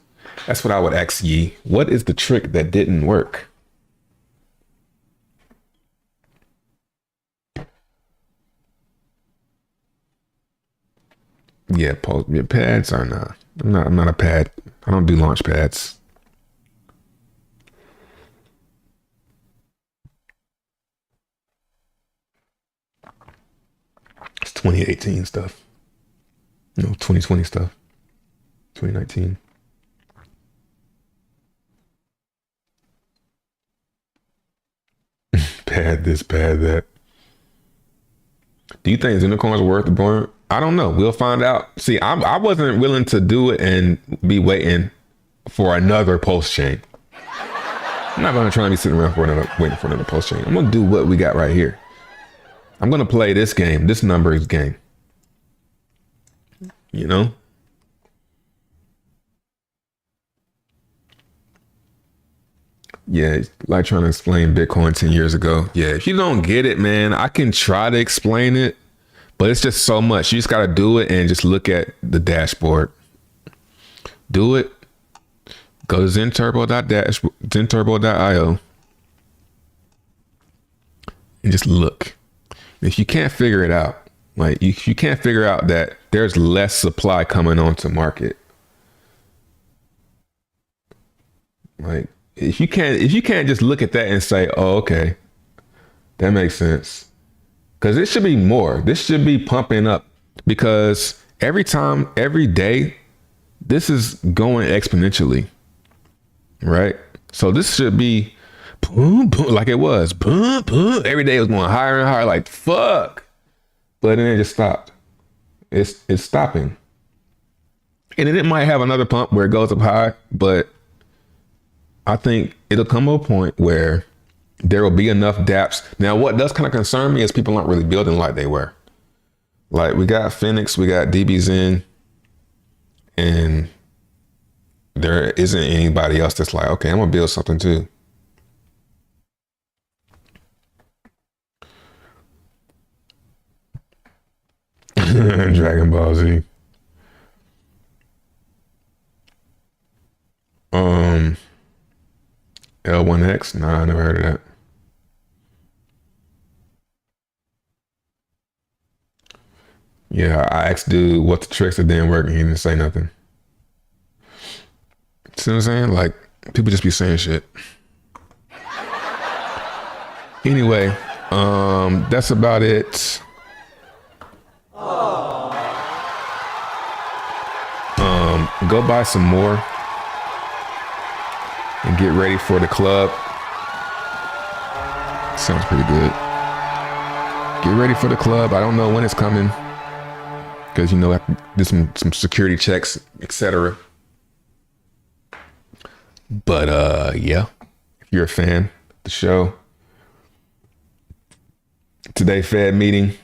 That's what I would ask ye. What is the trick that didn't work? Yeah, pads are not. I'm not a pad. I don't do launch pads. It's 2018 stuff. No, 2020 stuff. 2019. Pad this, pad that. Do you think unicorns are worth the burn? I don't know. We'll find out. See, I wasn't willing to do it and be waiting for another PulseChain. I'm not going to try to be sitting around waiting for another PulseChain. I'm going to do what we got right here. I'm going to play this game, this numbers game. You know? Yeah, it's like trying to explain Bitcoin 10 years ago. Yeah, if you don't get it, man, I can try to explain it, but it's just so much. You just got to do it and just look at the dashboard. Do it. Go to zenturbo.io and just look. If you can't figure it out, like if you can't figure out that there's less supply coming onto market, like if you can't just look at that and say, oh, okay, that makes sense. Because it should be more. This should be pumping up because every day, this is going exponentially, right? So this should be boom, boom, like it was. Boom, boom. Every day it was going higher and higher, like fuck. But then it just stopped. It's stopping. And then it might have another pump where it goes up high, but I think it'll come to a point where there will be enough dApps. Now, what does kind of concern me is people aren't really building like they were. Like we got Phoenix, we got DBXen, and there isn't anybody else that's like, okay, I'm gonna build something too. Dragon Ball Z. L1X? Nah, I never heard of that. Yeah, I asked dude what the tricks that didn't work and he didn't say nothing. See what I'm saying? Like, people just be saying shit. Anyway, that's about it. Go buy some more and get ready for the club. Sounds pretty good. Get ready for the club. I don't know when it's coming because, you know, I have to do some security checks, etc. But yeah, if you're a fan of the show, today Fed meeting,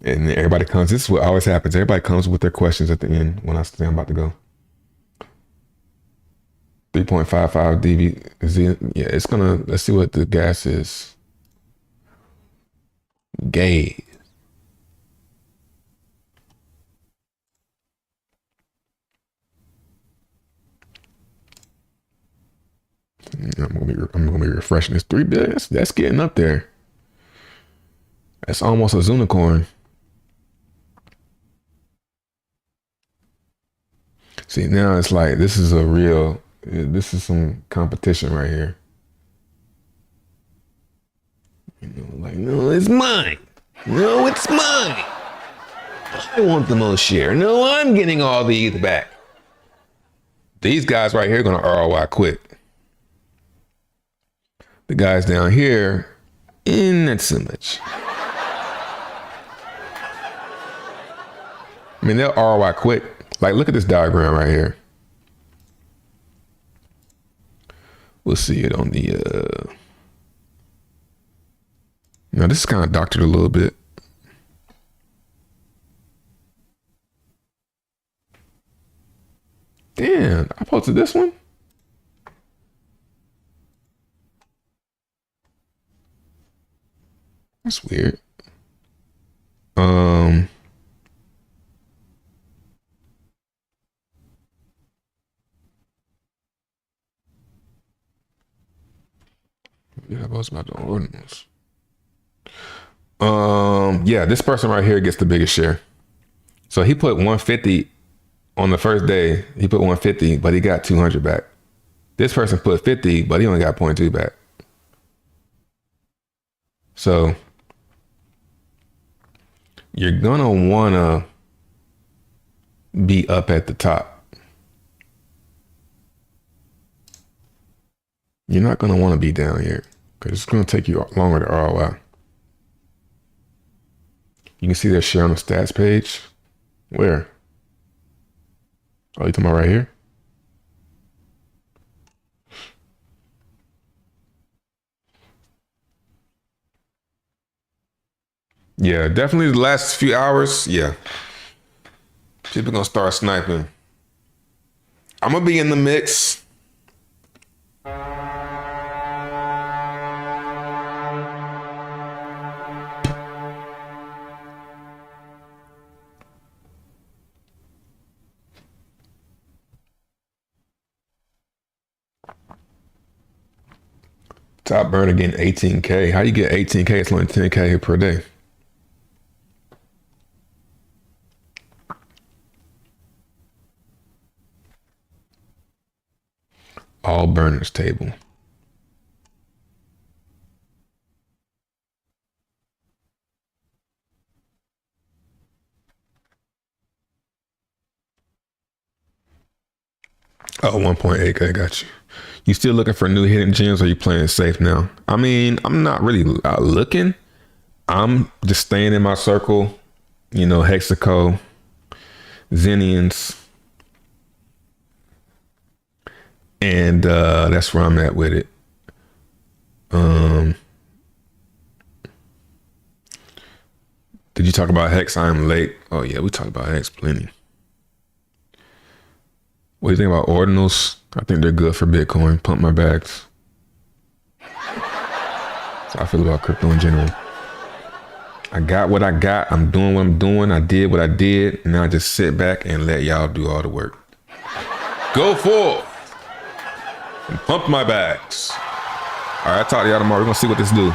and everybody comes. This is what always happens. Everybody comes with their questions at the end when I say I'm about to go. 3.55 dB. Yeah, it's gonna. Let's see what the gas is. Gaze. I'm gonna be refreshing this 3 billion. That's getting up there. That's almost a unicorn. See, now it's like this is some competition right here. You know, like, no, it's mine. No, it's mine. I want the most share. No, I'm getting all the ETH back. These guys right here are gonna ROI quick. The guys down here, not so much. I mean, they'll ROI quick. Like, look at this diagram right here. We'll see it on the, now this is kind of doctored a little bit. Damn, I posted this one. That's weird. Yeah, I was about the ordinals. Yeah, this person right here gets the biggest share. So he put 150 on the first day. He put 150, but he got 200 back. This person put 50, but he only got 0.2 back. So you're gonna wanna be up at the top. You're not gonna wanna be down here because it's gonna take you longer to ROI. You can see their share on the stats page. Where? Oh, you talking about right here? Yeah, definitely the last few hours. Yeah. People gonna start sniping. I'm gonna be in the mix. Top burner getting 18K. How you get 18K? It's only 10K per day. All burners table. Oh, 1.8K, got you. You still looking for new hidden gems or you playing safe now? I mean, I'm not really looking. I'm just staying in my circle, you know, Hexaco, Zenians. And that's where I'm at with it. Did you talk about Hex? I'm late. Oh yeah, we talked about Hex plenty. What do you think about ordinals? I think they're good for Bitcoin. Pump my bags. That's how I feel about crypto in general. I got what I got. I'm doing what I'm doing. I did what I did. And now I just sit back and let y'all do all the work. Go forth and pump my bags. All right, I'll talk to y'all tomorrow. We're gonna see what this do.